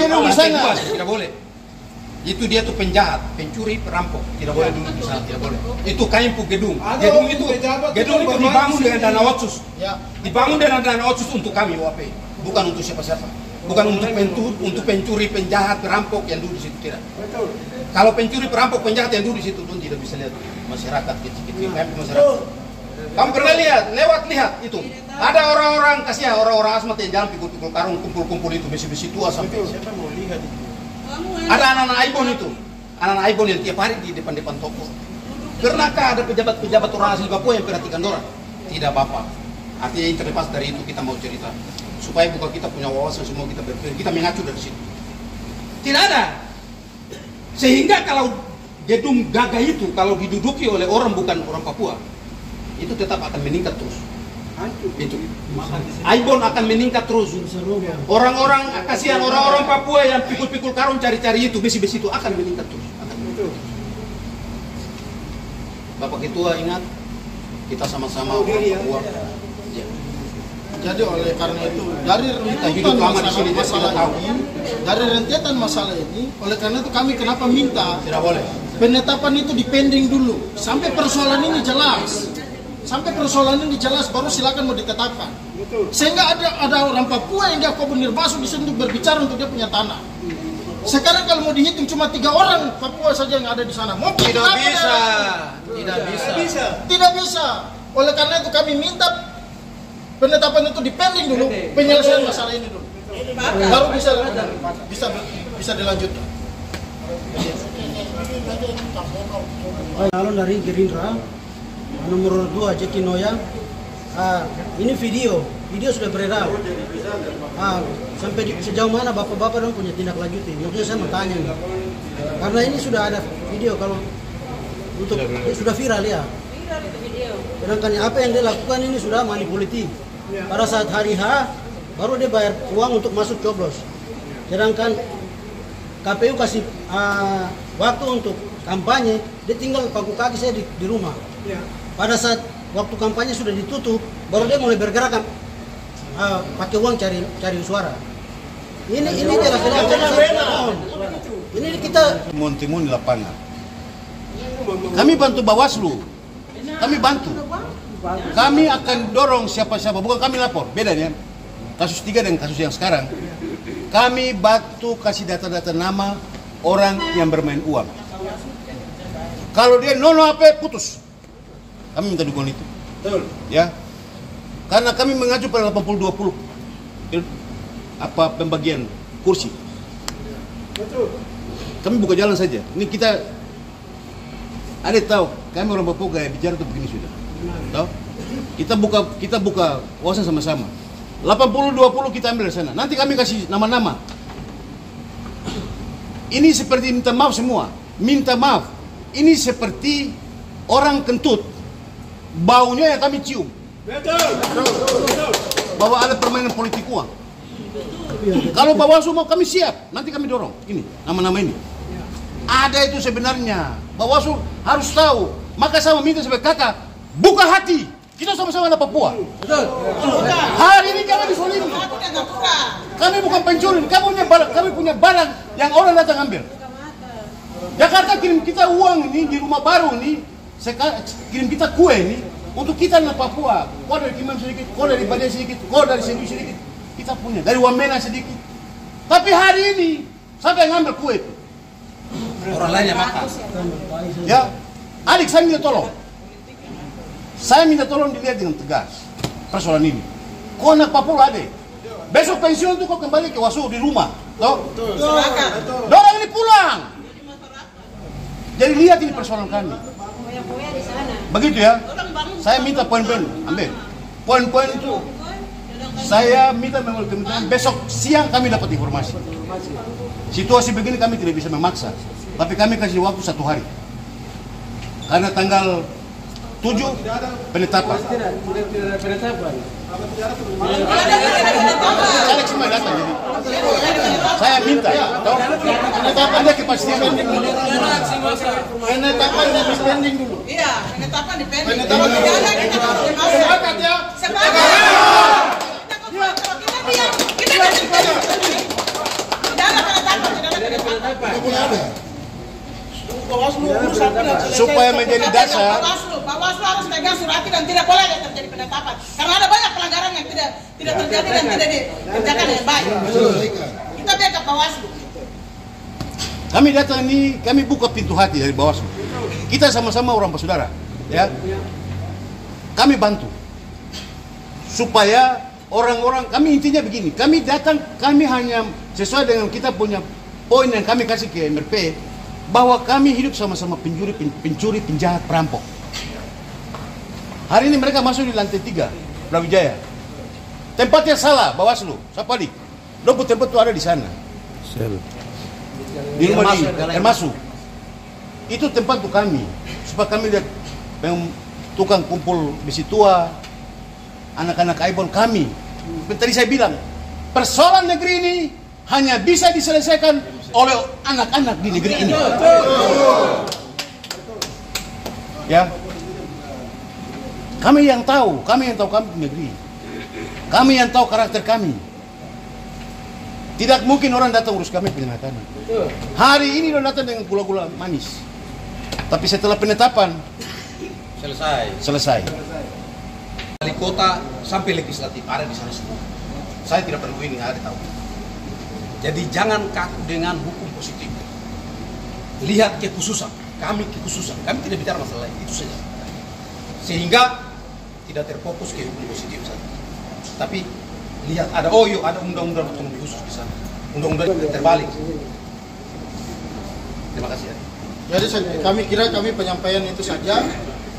duduk di sana. Tidak boleh. Itu dia tuh penjahat, pencuri, perampok. Tidak boleh duduk di sana, tidak boleh. Itu kaimpu gedung. Gedung itu dibangun dengan dana otsus. Dibangun dengan dana otsus untuk kami WAP, bukan untuk siapa-siapa. Bukan untuk pencuri, penjahat, perampok yang duduk di situ, tidak. Kalau pencuri, perampok, penjahat yang duduk di situ, pun tidak bisa lihat masyarakat kecil-kecil, masyarakat. Kamu pernah lihat itu. Ada orang-orang, kasihan orang-orang asmat yang jalan pikul-pikul karung, kumpul-kumpul itu, besi-besi tua sampai. Siapa mau lihat itu? Ada anak-anak Aibon itu. Anak-anak Aibon yang tiap hari di depan-depan toko. Pernahkah ada pejabat-pejabat orang asli Papua yang perhatikan orang? Tidak, Bapak. Artinya yang terlepas dari itu kita mau cerita. Supaya bukan kita punya wawasan semua kita berpikir, kita mengacu dari situ. Tidak ada. Sehingga kalau gedung gagah itu, kalau diduduki oleh orang bukan orang Papua, itu tetap akan meningkat terus. Itu. Aibon akan meningkat terus. Orang-orang, kasihan orang-orang Papua yang pikul-pikul karung cari-cari itu, besi-besi itu akan meningkat terus. Bapak Ketua ingat, kita sama-sama orang Papua. Ya. Jadi oleh karena itu dari rentetan masalah ini, oleh karena itu kami kenapa minta Tidak boleh. penetapan itu dipending dulu sampai persoalan ini jelas. Sampai persoalan ini jelas baru silakan mau ditetapkan. Sehingga ada orang Papua yang dia kobonir masuk di sini untuk berbicara untuk dia punya tanah. Sekarang kalau mau dihitung cuma 3 orang Papua saja yang ada di sana. Mau Tidak bisa. Tidak bisa. Oleh karena itu kami minta penetapan itu dipending dulu, penyelesaian masalah ini dulu. Baru bisa dilanjutkan. Calon dari Gerindra nomor 2 Jeki Noya. Ini video sudah beredar. Sampai sejauh mana bapak-bapak dong punya tindak lanjuti? Maksudnya saya mau tanya nih. Karena ini sudah ada video kalau untuk sudah viral ya. Sedangkan apa yang dia lakukan ini sudah money politik. Pada saat hari H baru dia bayar uang untuk masuk coblos. Sedangkan KPU kasih waktu untuk kampanye, dia tinggal paku kaki saya di rumah. Pada saat waktu kampanye sudah ditutup, baru dia mulai bergerak pakai uang cari suara. Ini jelas-jelas. Ini kita timun di lapangan. Kami bantu Bawaslu. Kami bantu. Kami akan dorong siapa-siapa, bukan kami lapor. Bedanya kasus 3 dengan kasus yang sekarang. Kami bantu kasih data-data nama orang yang bermain uang. Kalau dia nono apa putus. Kami minta dukungan itu. Betul. Ya. Karena kami mengacu pada 80-20 pembagian kursi. Betul. Kami buka jalan saja. Ini kita ada tahu, kami orang Papua gaya bicara tuh begini sudah. Tahu? Kita buka wawasan sama-sama. 80-20 kita ambil dari sana. Nanti kami kasih nama-nama. Ini seperti minta maaf semua. Minta maaf. Ini seperti orang kentut. Baunya yang kami cium. Betul. Bahwa ada permainan politik uang. Kalau Bawaslu mau kami siap. Nanti kami dorong. Ini nama-nama ini. Ada itu sebenarnya. Bawaslu harus tahu. Maka saya meminta sebagai kakak, buka hati. Kita sama-sama anak Papua. betul. Hari ini jangan disolimi. Kami bukan pencuri. Kami punya barang yang orang datang ambil. Jakarta kirim kita uang ini di rumah baru ini. Kirim kita kue ini untuk kita anak Papua. Kau dari Kimam sedikit, kau dari Badai sedikit, kau dari Sendu sedikit. Kita punya dari Wamena sedikit. Tapi hari ini siapa yang ngambil kue itu? Orang lain yang makan. Ya, adik saya minta tolong. Saya minta tolong dilihat dengan tegas persoalan ini. Kau anak Papua ada. Besok pensiun tuh kau kembali ke Wasu di rumah. Toh? Dorong ini pulang. Jadi lihat ini persoalan kami. Begitu ya. Saya minta poin-poin, ambil. Poin-poin itu saya minta melalui kementerian besok siang kami dapat informasi. Situasi begini kami tidak bisa memaksa, tapi kami kasih waktu 1 hari. Karena tanggal 7 penetapan. Tidak ada penetapan. Saya semua datang jadi. Saya minta, tahu? Penetapan ada kepastian. Penetapan dan standing dulu. Iya, penetapan di pending. Penetapan Kalau tidak ada, kita harus dimasuk. Sepakat ya? Sepakat. Kalau kita diam, kita kasih pending. Tidak ada penetapan, tidak ada penetapan. Bawaslu urusan tidak selesai. Supaya menjadi dasar. Bawaslu harus pegang surati dan tidak boleh ada terjadi penetapan. Karena ada banyak pelanggaran yang tidak terjadi dan tidak dikerjakan dengan baik. Kita biar ke Bawaslu. Kami datang ini, kami buka pintu hati dari Bawaslu. Kita sama-sama orang bersaudara, ya. Kami bantu supaya orang-orang, kami intinya begini, kami datang, kami hanya sesuai dengan kita punya poin yang kami kasih ke MRP, bahwa kami hidup sama-sama pencuri, penjahat, perampok. Hari ini mereka masuk di lantai 3, Brawijaya. Tempatnya salah, Bawaslu, Sapadi. Dompet tempat itu ada di sana. Di rumah di termasuk. Itu tempat untuk kami, supaya kami lihat yang tukang kumpul besi tua, anak-anak Aibon kami. Tadi saya bilang, persoalan negeri ini hanya bisa diselesaikan oleh anak-anak di negeri ini. Ya, kami yang tahu kami di negeri. Kami yang tahu karakter kami. Tidak mungkin orang datang urus kami punya makanan. Hari ini orang datang dengan gula-gula manis. Tapi setelah penetapan selesai. Dari kota sampai legislatif ada di sana semua. Saya tidak perlu ini, ada tahu. Jadi jangan kaku dengan hukum positif. Lihat kekhususan, kami tidak bicara masalah lain, itu saja. Sehingga tidak terfokus ke hukum positif saja. Tapi lihat ada ada undang-undang otonomi khusus di sana. Undang-undang terbalik. Terima kasih ya. Jadi kami kira penyampaian itu saja.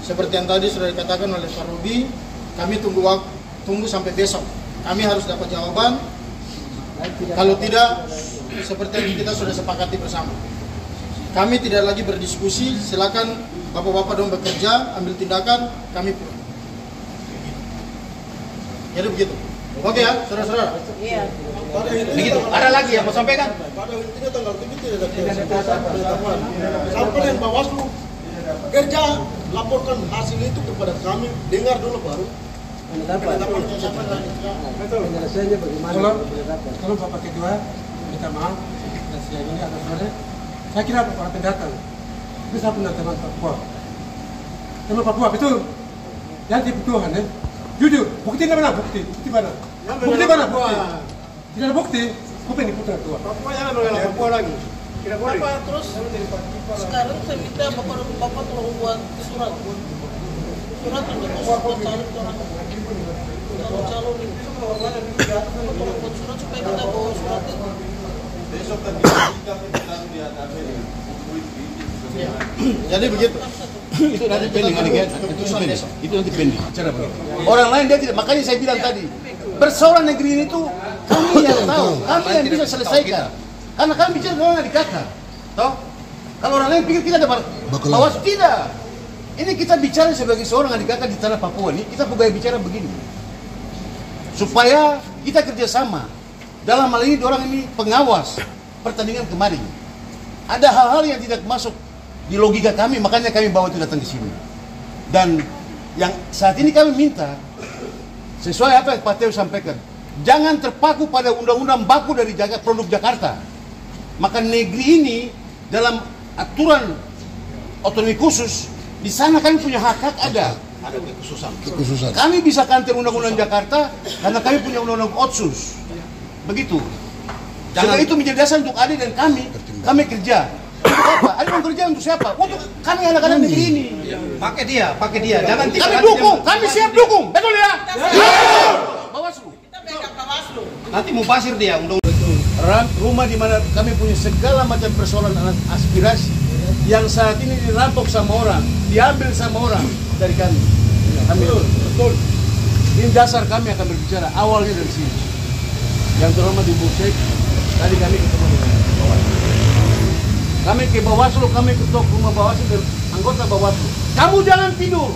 Seperti yang tadi sudah dikatakan oleh Pak Ruby, kami tunggu sampai besok. Kami harus dapat jawaban. Kalau tidak, seperti yang kita sudah sepakati bersama. Kami tidak lagi berdiskusi, silakan bapak-bapak dong bekerja, ambil tindakan, kami pulang. Jadi begitu. Oke ya, saudara-saudara. Iya. Begitu. Ada lagi yang mau sampaikan? Pada intinya tanggal 7 tidak ada penetapan. Sampai dengan Bawaslu kerja laporkan hasil itu kepada kami, dengar dulu baru. Penetapan Penyelesaiannya bagaimana? Kalau Bapak Ketua minta maaf dan siang ini atas sore, saya kira para pendatang itu saya punya teman Papua. Teman Papua betul. Yang dibutuhkan ya. Jujur, bukti mana? Bukti mana? Bukti mana? Bukti. Tidak ada bukti. Kuping diputar tua. Papua jangan mengenal Papua lagi. Tidak boleh. Apa terus sekarang saya minta bapak tolong buat surat untuk calon ini. Tolong buat surat supaya kita bawa surat itu. Besok kan kita Jadi begitu. itu nanti pending adik, itu nanti pending. Cara begitu. Orang lain dia tidak, makanya saya bilang tadi, persoalan negeri ini tuh kami yang tahu, kami yang bisa selesaikan. Karena kami bicara dengan orang dikata, toh? Kalau orang lain pikir kita ada Bawaslu, tidak. Ini kita bicara sebagai seorang adik kakak di tanah Papua ini, kita pegawai bicara begini, supaya kita kerjasama. Dalam hal ini orang ini pengawas pertandingan kemarin. Ada hal-hal yang tidak masuk di logika kami, makanya kami bawa itu datang ke sini. Dan yang saat ini kami minta, sesuai apa yang Pak Teo sampaikan, jangan terpaku pada undang-undang baku dari produk Jakarta. Maka negeri ini dalam aturan otonomi khusus, di sana kami punya hak ada kekhususan. Kami bisa kantor undang-undang Jakarta karena kami punya undang-undang Otsus. Begitu. Sehingga itu menjadi dasar untuk Ade dan kami kerja. Untuk apa? Ade mau kerja untuk siapa? Untuk kami anak-anak negeri ini. Pakai dia. Jangan kami dukung, kami siap dukung. Betul ya? Bawaslu. Kita backup Bawaslu. Nanti mau pasir dia undang-undang. Rumah di mana kami punya segala macam persoalan aspirasi yang saat ini dirampok sama orang, diambil sama orang dari kami. Betul. Ini dasar kami akan berbicara awalnya dari sini. Yang terhormat Ibu Sek, tadi kami ketemu dengan Bawaslu. Kami ke Bawaslu, kami ketok rumah Bawaslu dan anggota Bawaslu. Kamu jangan tidur.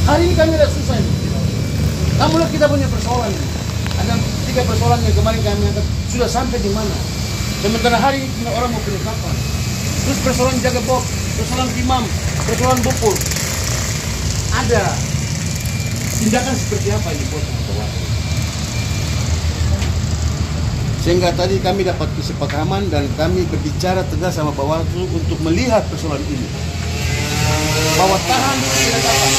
Hari ini kami ada susah ini. Kamu lihat kita punya persoalan ini. Ada 3 persoalan yang kemarin kami angkat sudah sampai di mana. Sementara hari ini orang mau penetapan. Terus persoalan jaga bob, persoalan imam, persoalan bupur. Ada tindakan seperti apa yang dibuat sama Bawaslu. Sehingga tadi kami dapat kesepakaman dan kami berbicara tegas sama Bawaslu untuk melihat persoalan ini. Bahwa tahan tidak dapat.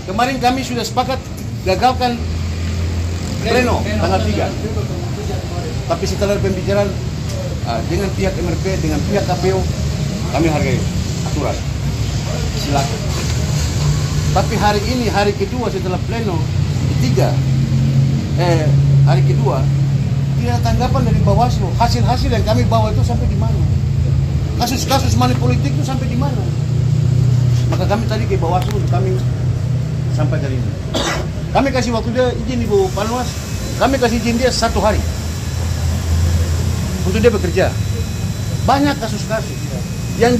Kemarin kami sudah sepakat gagalkan pleno tanggal 3. Tapi setelah pembicaraan dengan pihak MRP, dengan pihak KPU, kami hargai aturan. Silakan. Tapi hari ini, hari kedua setelah pleno ketiga, hari kedua, tidak ada tanggapan dari Bawaslu. Hasil-hasil yang kami bawa itu sampai di mana? Kasus-kasus money politik itu sampai di mana? Maka kami tadi ke Bawaslu, kami sampaikan ini. Kami kasih waktu dia izin Ibu Panwas, kami kasih izin dia 1 hari untuk dia bekerja. Banyak kasus-kasus yang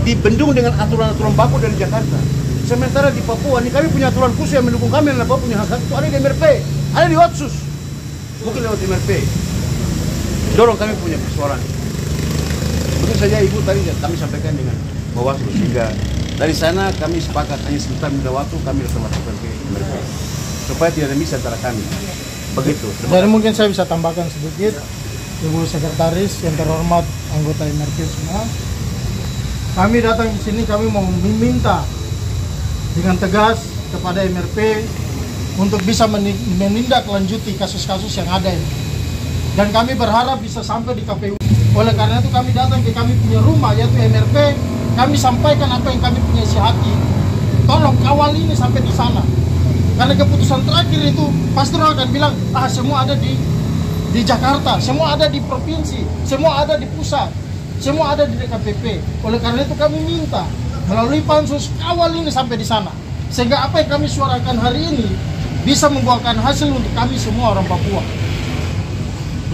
dibendung dengan aturan-aturan baku dari Jakarta. Sementara di Papua ini kami punya aturan khusus yang mendukung kami dan Papua punya hak itu ada di MRP, ada di Otsus, mungkin lewat MRP. Dorong kami punya persoalan. Begitu saja Ibu tadi kami sampaikan dengan Bawaslu, sehingga dari sana kami sepakat hanya sebentar minta waktu, kami akan lakukan ke MRP supaya tidak ada miss antara kami. Begitu. Jadi mungkin saya bisa tambahkan sedikit, Ibu Sekretaris yang terhormat, anggota MRP semua. Kami datang di sini, kami mau meminta dengan tegas kepada MRP untuk bisa menindaklanjuti kasus-kasus yang ada ini. Dan kami berharap bisa sampai di KPU. Oleh karena itu kami datang ke kami punya rumah, yaitu MRP. Kami sampaikan apa yang kami punya isi hati. Tolong kawal ini sampai di sana. Karena keputusan terakhir itu pasti orang akan bilang, semua ada di Jakarta, semua ada di provinsi, semua ada di pusat, semua ada di DKPP. Oleh karena itu kami minta melalui pansus kawal ini sampai di sana. Sehingga apa yang kami suarakan hari ini bisa membuahkan hasil untuk kami semua orang Papua.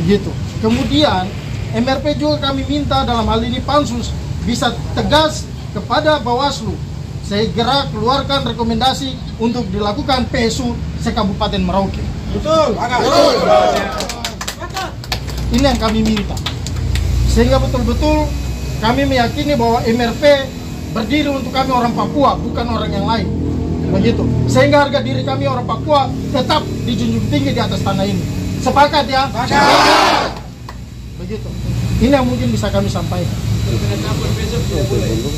Begitu. Kemudian MRP juga kami minta dalam hal ini pansus bisa tegas kepada Bawaslu segera keluarkan rekomendasi untuk dilakukan PSU se-Kabupaten Merauke. Betul. Ini yang kami minta. Sehingga betul-betul kami meyakini bahwa MRP berdiri untuk kami orang Papua, bukan orang yang lain. Begitu. Sehingga harga diri kami orang Papua tetap dijunjung tinggi di atas tanah ini. Sepakat ya? Sepakat. Begitu. Ini yang mungkin bisa kami sampaikan.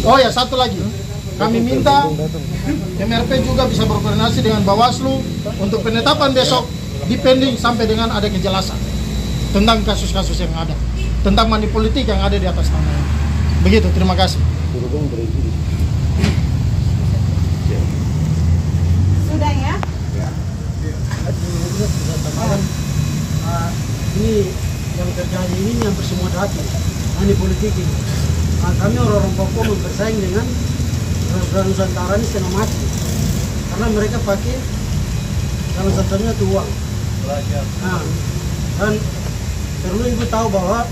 Oh ya, satu lagi. Kami minta MRP juga bisa berkoordinasi dengan Bawaslu untuk penetapan besok dipending sampai dengan ada kejelasan tentang kasus-kasus yang ada, tentang money politik yang ada di atas tanah ini. Begitu, terima kasih. Sudah ya? Ini yang terjadi ini yang bersemua hati, money politik ini. Kami orang-orang Papua bersaing dengan orang Nusantara ini setengah mati, karena mereka pakai dalam satunya itu uang. Dan perlu ibu tahu bahwa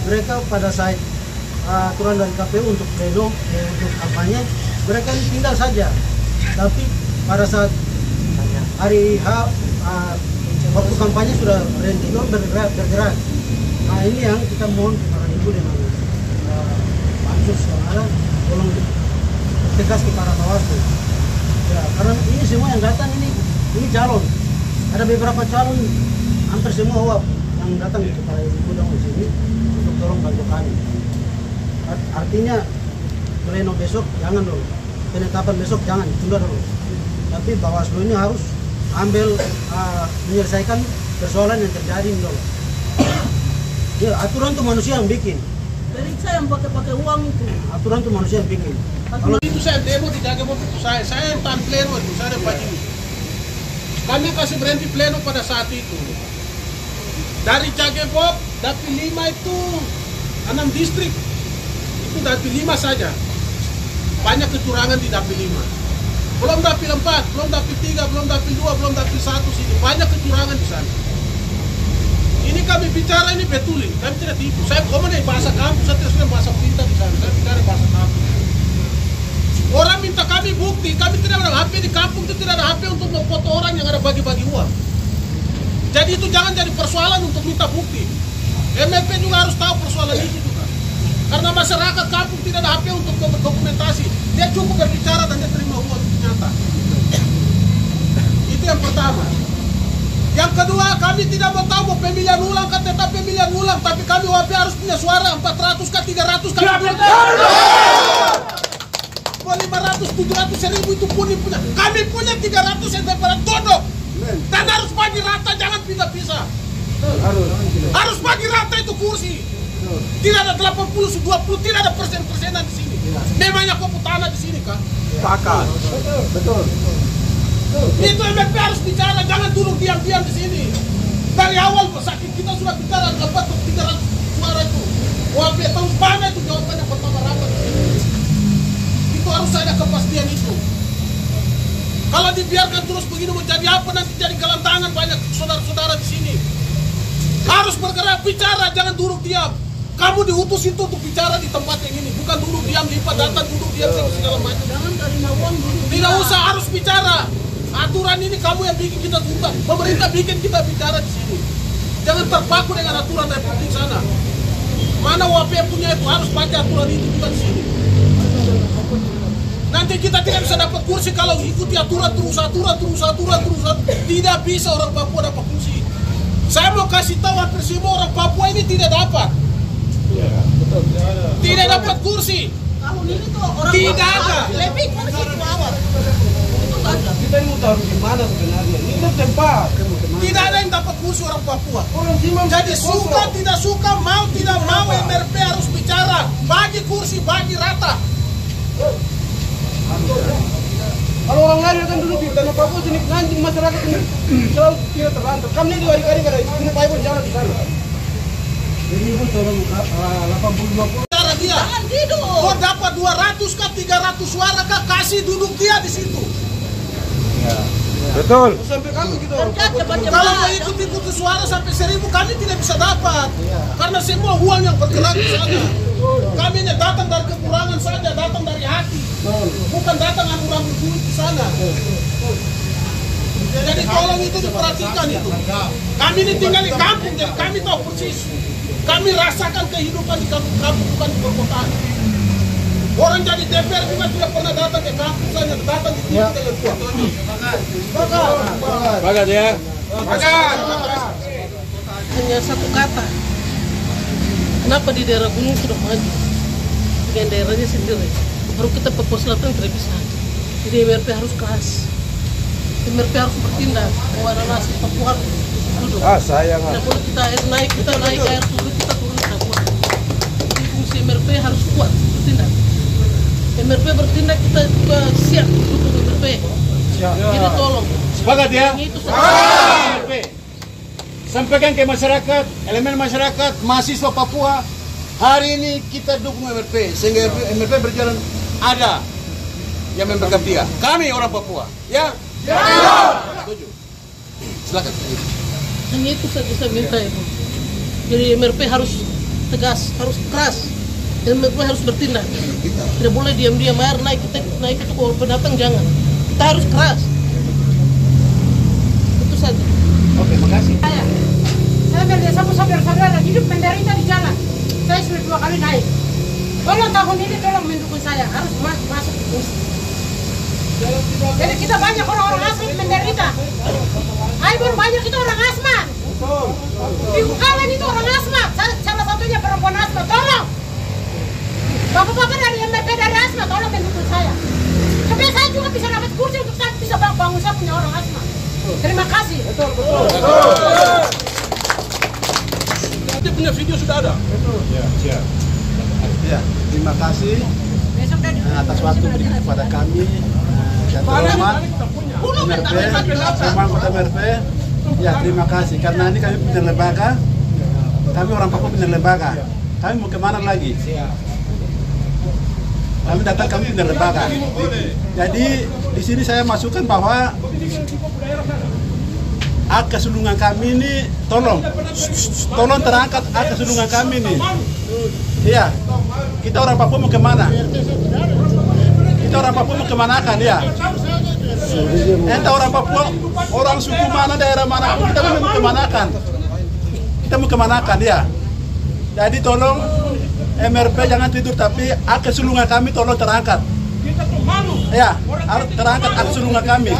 mereka pada saat aturan dari KPU untuk pleno untuk kampanye, mereka ini tinggal saja. Tapi pada saat hari waktu kampanye sudah berhenti bergerak. Nah ini yang kita mohon kepada ibu dengan pansus yang ada, tolong tegas kepada Bawaslu. Ya, karena ini semua yang datang ini calon. Ada beberapa calon, hampir semua uap yang datang kepada ibu di sini untuk tolong bantu kami. Artinya pleno besok jangan dulu, penetapan besok jangan, tunda dulu. Tapi Bawaslu ini harus ambil menyelesaikan persoalan yang terjadi ini dulu. Ya, aturan itu manusia yang bikin. Dari saya yang pakai uang itu. Aturan itu manusia yang bikin. Kalau itu saya demo di Jagabop itu saya yang tahan pleno itu, saya dapat ini. Kami kasih berhenti pleno pada saat itu. Dari Jagabop, Dapil 5 itu 6 distrik. Itu Dapil 5 saja. Banyak kecurangan di Dapil 5. Belum Dapil 4, belum Dapil 3, belum Dapil 2, belum Dapil 1 sini. Banyak kecurangan di sana. Ini kami bicara ini betulin, kami tidak tipu. Saya ngomong dari bahasa kampus, saya tidak suka bahasa pintar di sana. Saya bicara bahasa kampus. Orang minta kami bukti, kami tidak ada HP di kampung itu, tidak ada HP untuk memfoto orang yang ada bagi-bagi uang. Jadi itu jangan jadi persoalan untuk minta bukti. MLP juga harus tahu persoalan itu juga. Karena masyarakat kampung tidak ada HP untuk dokumentasi. Dia cukup berbicara dan dia terima uang itu nyata. Itu yang pertama. Yang kedua, kami tidak mau tahu pemilihan ulang kan tetap pemilihan ulang, tapi kami WP harus punya suara 400 kan 300 kan. Mau 500, 700, 1000 itu pun punya. Kami punya 300 yang daripada dodok. Dan harus bagi rata, jangan pisah-pisah. Harus bagi rata itu kursi. Tidak ada 80, 20, tidak ada persen-persenan di sini. Memangnya kok tanah di sini kan? Sepakat. Betul. Itu MLP harus bicara, jangan duduk diam-diam di sini. Dari awal sakit kita sudah bicara dapat 300 suara itu. WP tahu mana itu jawabannya pertama rapat di sini. Itu harus ada kepastian itu. Kalau dibiarkan terus begini mau jadi apa, nanti jadi gelantangan banyak saudara-saudara di sini. Harus bergerak bicara, jangan duduk diam. Kamu diutus itu untuk bicara di tempat yang ini, bukan duduk diam di data duduk diam segala macam. Jangan terima uang dulu. Tidak usah, harus bicara. Aturan ini kamu yang bikin kita suka. Pemerintah bikin kita bicara di sini. Jangan terpaku dengan aturan Republik sana. Mana WP punya itu harus pakai aturan itu juga di sini. Nanti kita tidak bisa dapat kursi kalau ikuti aturan terus. Tidak bisa orang Papua dapat kursi. Saya mau kasih tahu hampir semua orang Papua ini tidak dapat. Tidak dapat kursi. Tahun ini tuh orang tidak ada. Lebih kursi itu awal. Kita mau taruh di mana sebenarnya? Ini kan tempat. Tidak ada yang dapat kursi orang Papua. Jadi kosong. suka tidak suka, mau tidak mau MRP harus bicara. Bagi kursi, bagi rata. Kalau orang lain akan duduk di tanah Papua sini, nanti masyarakat ini selalu tidak terlantar. Kami ini hari-hari ada ini Pak Ibu jalan di sana. Jadi ibu tolong 80-20. Cara dia. Jangan tidur. Kau dapat 200 kah 300 suara kah, kasih duduk dia di situ. Betul. Sampai kami gitu. Kalau mau ikuti suara sampai 1000 kami tidak bisa dapat. Karena semua uang yang bergerak di sana. Kami ini datang dari kekurangan saja, datang dari hati. Bukan datang ambil duit di sana. Jadi tolong itu diperhatikan itu. Kami ini tinggal di kampung, jadi kami tahu persis. Kami rasakan kehidupan di kampung-kampung, bukan di perkotaan. Orang jadi DPR juga tidak pernah datang ke kampung saja, datang di sini dengan fotonya. Bagat ya. Bagat. Hanya satu kata. Kenapa di daerah gunung sudah maju dengan daerahnya sendiri, baru kita Papua Selatan tidak bisa. Jadi MRP harus keras. MRP harus bertindak. Mau ada nasib Papua duduk. Sayang. Tidak boleh kita naik air turun, kita turun tidak boleh. Jadi fungsi MRP harus kuat bertindak. MRP bertindak, kita juga siap dukung MRP. Jadi tolong. Sepakat ya. Itu MRP. Sampaikan ke masyarakat, elemen masyarakat, mahasiswa Papua, hari ini kita dukung MRP sehingga MRP berjalan ada yang memberikan dia. Kami orang Papua, ya? Setuju. Silakan. Hanya itu saja saya minta itu. Jadi MRP harus tegas, harus keras. MRP harus bertindak. Tidak boleh diam-diam air naik itu kalau pendatang jangan. Kita harus keras. Itu saja. Oke, makasih. Saya melihat sama saudara-saudara hidup menderita di jalan. Saya sudah 2 kali naik. Tolong tahun ini tolong mendukung saya, harus masuk ke kursi. Jadi kita banyak orang-orang asli menderita. Aibon banyak itu orang asma. Di Bukalan itu orang asma. Salah satunya perempuan asma. Tolong. Bapak-bapak dari MRP dari asma, tolong mendukung saya. Supaya saya juga bisa dapat kursi untuk saya bisa bangun saya punya orang asma. Terima kasih. Betul. Dia punya video sudah ada. Siap. Ya, terima kasih atas waktu berikan kepada kami yang terhormat MRP, semua anggota MRP. Ya, terima kasih karena ini kami punya lembaga. Kami orang Papua punya lembaga. Kami mau kemana lagi? Kami datang, kami punya lembaga. Jadi di sini saya masukkan bahwa hak kesulungan kami ini tolong terangkat hak kesulungan kami ini. Iya, kita orang Papua mau kemana? Kita orang Papua mau kemanakan ya? Entah orang Papua, orang suku mana, daerah mana pun kita mau kemanakan. Kita mau kemanakan ya? Jadi tolong MRP jangan tidur, tapi hak kesulungan kami tolong terangkat. Ya, harus terangkat hak kesulungan kami.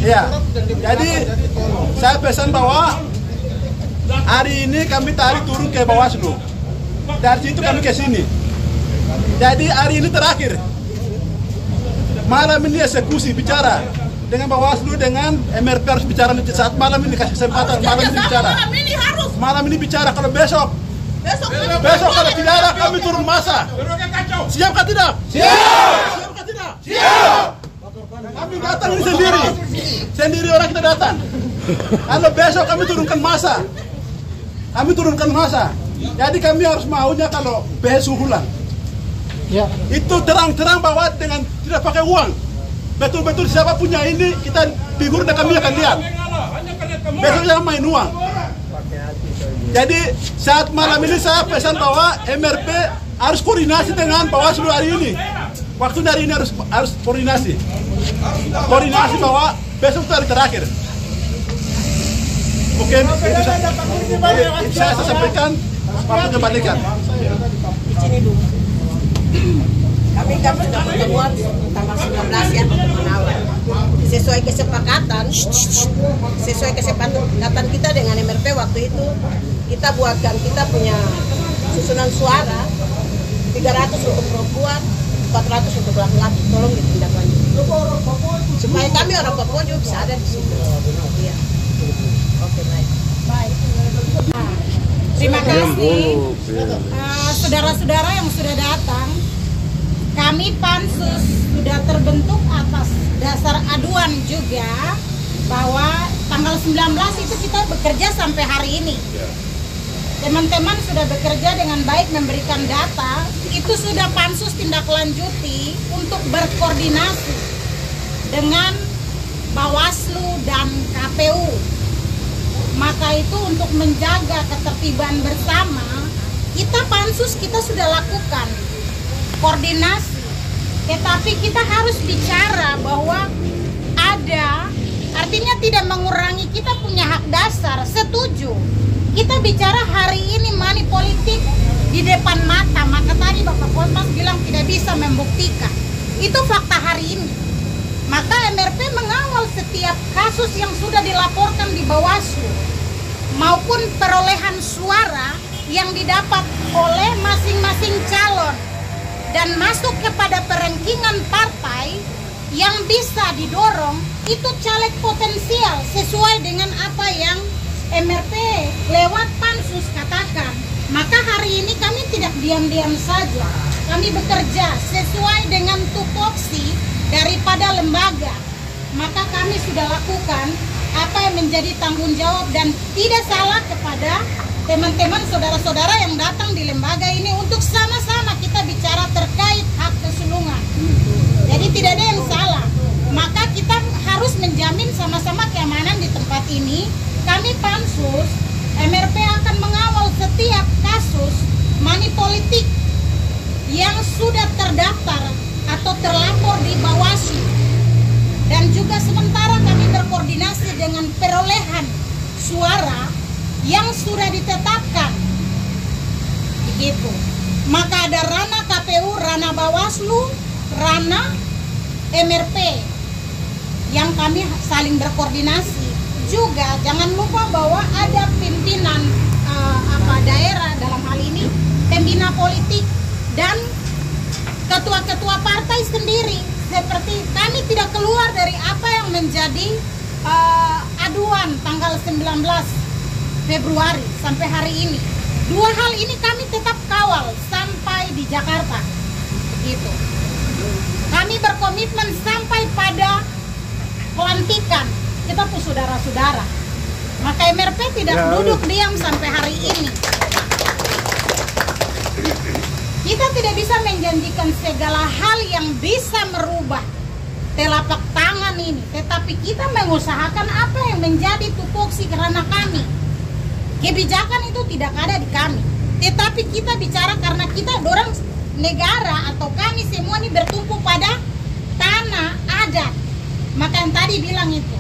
Ya, jadi saya pesan bahwa hari ini kami tarik turun ke Bawaslu. Dari situ kami ke sini. Jadi hari ini terakhir. Malam ini eksekusi bicara dengan Bawaslu, dengan MRP harus bicara saat malam ini, kasih kesempatan malam ini bicara. Malam ini bicara, kalau besok kalau tidak ada kami turun masa. Siapkah tidak? Siapkah tidak? Siap. Kami datang ini sendiri orang kita datang. Kalau besok kami turunkan masa. Jadi kami harus maunya kalau besok ulang. Ya. Itu terang-terang bahwa dengan tidak pakai uang. Betul-betul siapa punya ini, kita figur dan kami akan lihat. Besok jangan main uang. Jadi saat malam ini saya pesan bahwa MRP harus koordinasi dengan Bawaslu hari ini. Waktu dari ini harus koordinasi. Koordinasi bahwa besok itu hari terakhir. Oke, itu saya sampaikan. Waktu kembalikan. Di sini dulu. Kami sudah pertemuan tanggal 19 ya, menawar. Sesuai kesepakatan kita dengan MRP waktu itu, kita buatkan, kita punya susunan suara 300 untuk perempuan, 400 untuk laki-laki. Tolong ditindaklanjuti supaya kami orang Papua juga bisa ada di situ. Iya. Oke, baik. Terima kasih saudara-saudara yang sudah datang. Kami pansus sudah terbentuk atas dasar aduan juga bahwa tanggal 19 itu kita bekerja sampai hari ini. Teman-teman sudah bekerja dengan baik memberikan data, itu sudah pansus tindak lanjuti untuk berkoordinasi dengan Bawaslu dan KPU. Maka itu untuk menjaga ketertiban bersama, kita pansus kita sudah lakukan koordinasi, tetapi kita harus bicara bahwa ada, artinya tidak mengurangi kita punya hak dasar, setuju. Kita bicara hari ini money politik di depan mata, maka tadi Bapak Kosmas bilang tidak bisa membuktikan. Itu fakta hari ini. Maka MRP mengawal setiap kasus yang sudah dilaporkan di Bawaslu maupun perolehan suara yang didapat oleh masing-masing calon dan masuk kepada perengkingan partai yang bisa didorong itu caleg potensial sesuai dengan apa yang MRP lewat pansus katakan. Maka hari ini kami tidak diam-diam saja, kami bekerja sesuai dengan tupoksi daripada lembaga. Maka kami sudah lakukan apa yang menjadi tanggung jawab dan tidak salah kepada teman-teman saudara-saudara yang datang di lembaga ini untuk sama-sama kita bicara terkait hak kesulungan. Jadi tidak ada yang salah. Maka kita harus menjamin sama-sama keamanan di tempat ini. Kami pansus, MRP akan mengawal setiap kasus money politik yang sudah terdaftar atau terlapor di Bawaslu. Dan juga sementara kami berkoordinasi dengan perolehan suara yang sudah ditetapkan. Begitu. Maka ada ranah KPU, ranah Bawaslu, ranah MRP yang kami saling berkoordinasi. Juga jangan lupa bahwa ada pimpinan daerah dalam hal ini, pembina politik dan ketua-ketua partai sendiri. Seperti kami tidak keluar dari apa yang menjadi aduan tanggal 19 Februari sampai hari ini. Dua hal ini kami tetap kawal sampai di Jakarta. Begitu. Kami berkomitmen sampai pada pelantikan kita pun saudara-saudara. Maka MRP tidak duduk diam sampai hari ini. Kita tidak bisa menjanjikan segala hal yang bisa merubah telapak tangan ini, tetapi kita mengusahakan apa yang menjadi tupoksi karena kami. Kebijakan itu tidak ada di kami, tetapi kita bicara karena kita orang negara atau kami semua ini bertumpu pada tanah adat. Maka yang tadi bilang itu,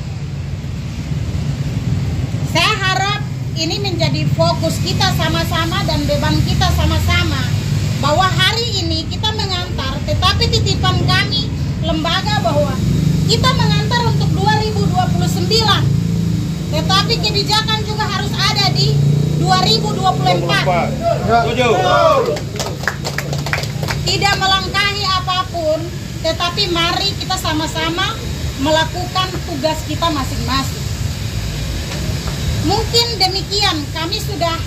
saya harap ini menjadi fokus kita sama-sama dan beban kita sama-sama. Bahwa hari ini kita mengantar, tetapi titipan kami lembaga bahwa kita mengantar untuk 2029. Tetapi kebijakan juga harus ada di 2024. Tidak melangkahi apapun, tetapi mari kita sama-sama melakukan tugas kita masing-masing. Mungkin demikian, kami sudah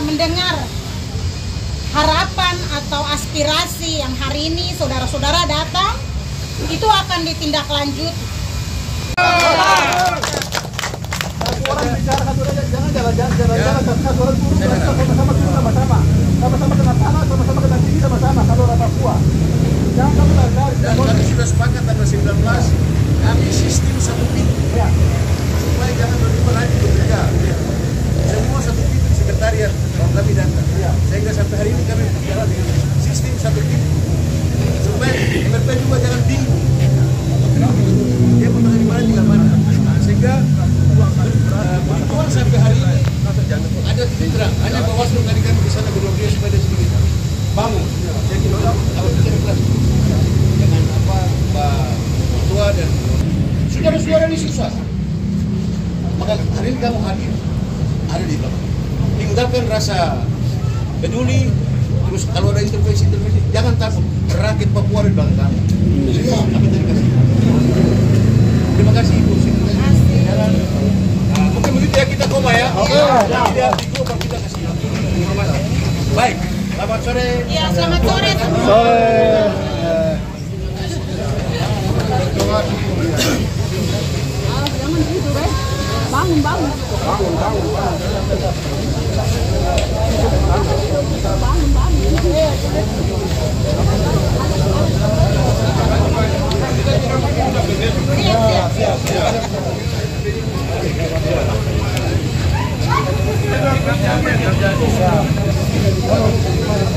mendengar harapan atau aspirasi yang hari ini saudara-saudara datang, itu akan ditindaklanjuti. Orang bicara satu aja, jangan jalan-jalan, orang turun sama-sama kena tanah, sama-sama kena tinggi sama-sama kalau orang Papua. Jangan kamu lari. Dan kami sudah sepakat tanggal 19, kami sistem satu pintu. Supaya jangan berlipat lagi bekerja. Semua satu pintu di sekretariat kalau kami datang. Sehingga sampai hari ini kami berjalan dengan sistem satu pintu. Supaya MRP juga jangan bingung. Dia mau di mana tinggal mana. Sehingga perhitungan sampai hari ini ada titik terang. Hanya Bawaslu tadi kami di sana belum dia supaya dia sedikit bangun. Jadi apa kita kelas dengan apa Pak Ketua dan suara ini susah. Maka hari ini kamu hadir ada di belakang. Tinggalkan rasa peduli. Terus kalau ada intervensi jangan takut. Rakyat Papua di belakang kami. Kami terima kasih. Terima kasih Ibu. Mungkin begitu ya kita koma ya. Tidak bingung kalau kita kasih informasi. Baik. Selamat sore. Iya, selamat sore. Jangan gitu, guys. Bangun. Siap. Kalau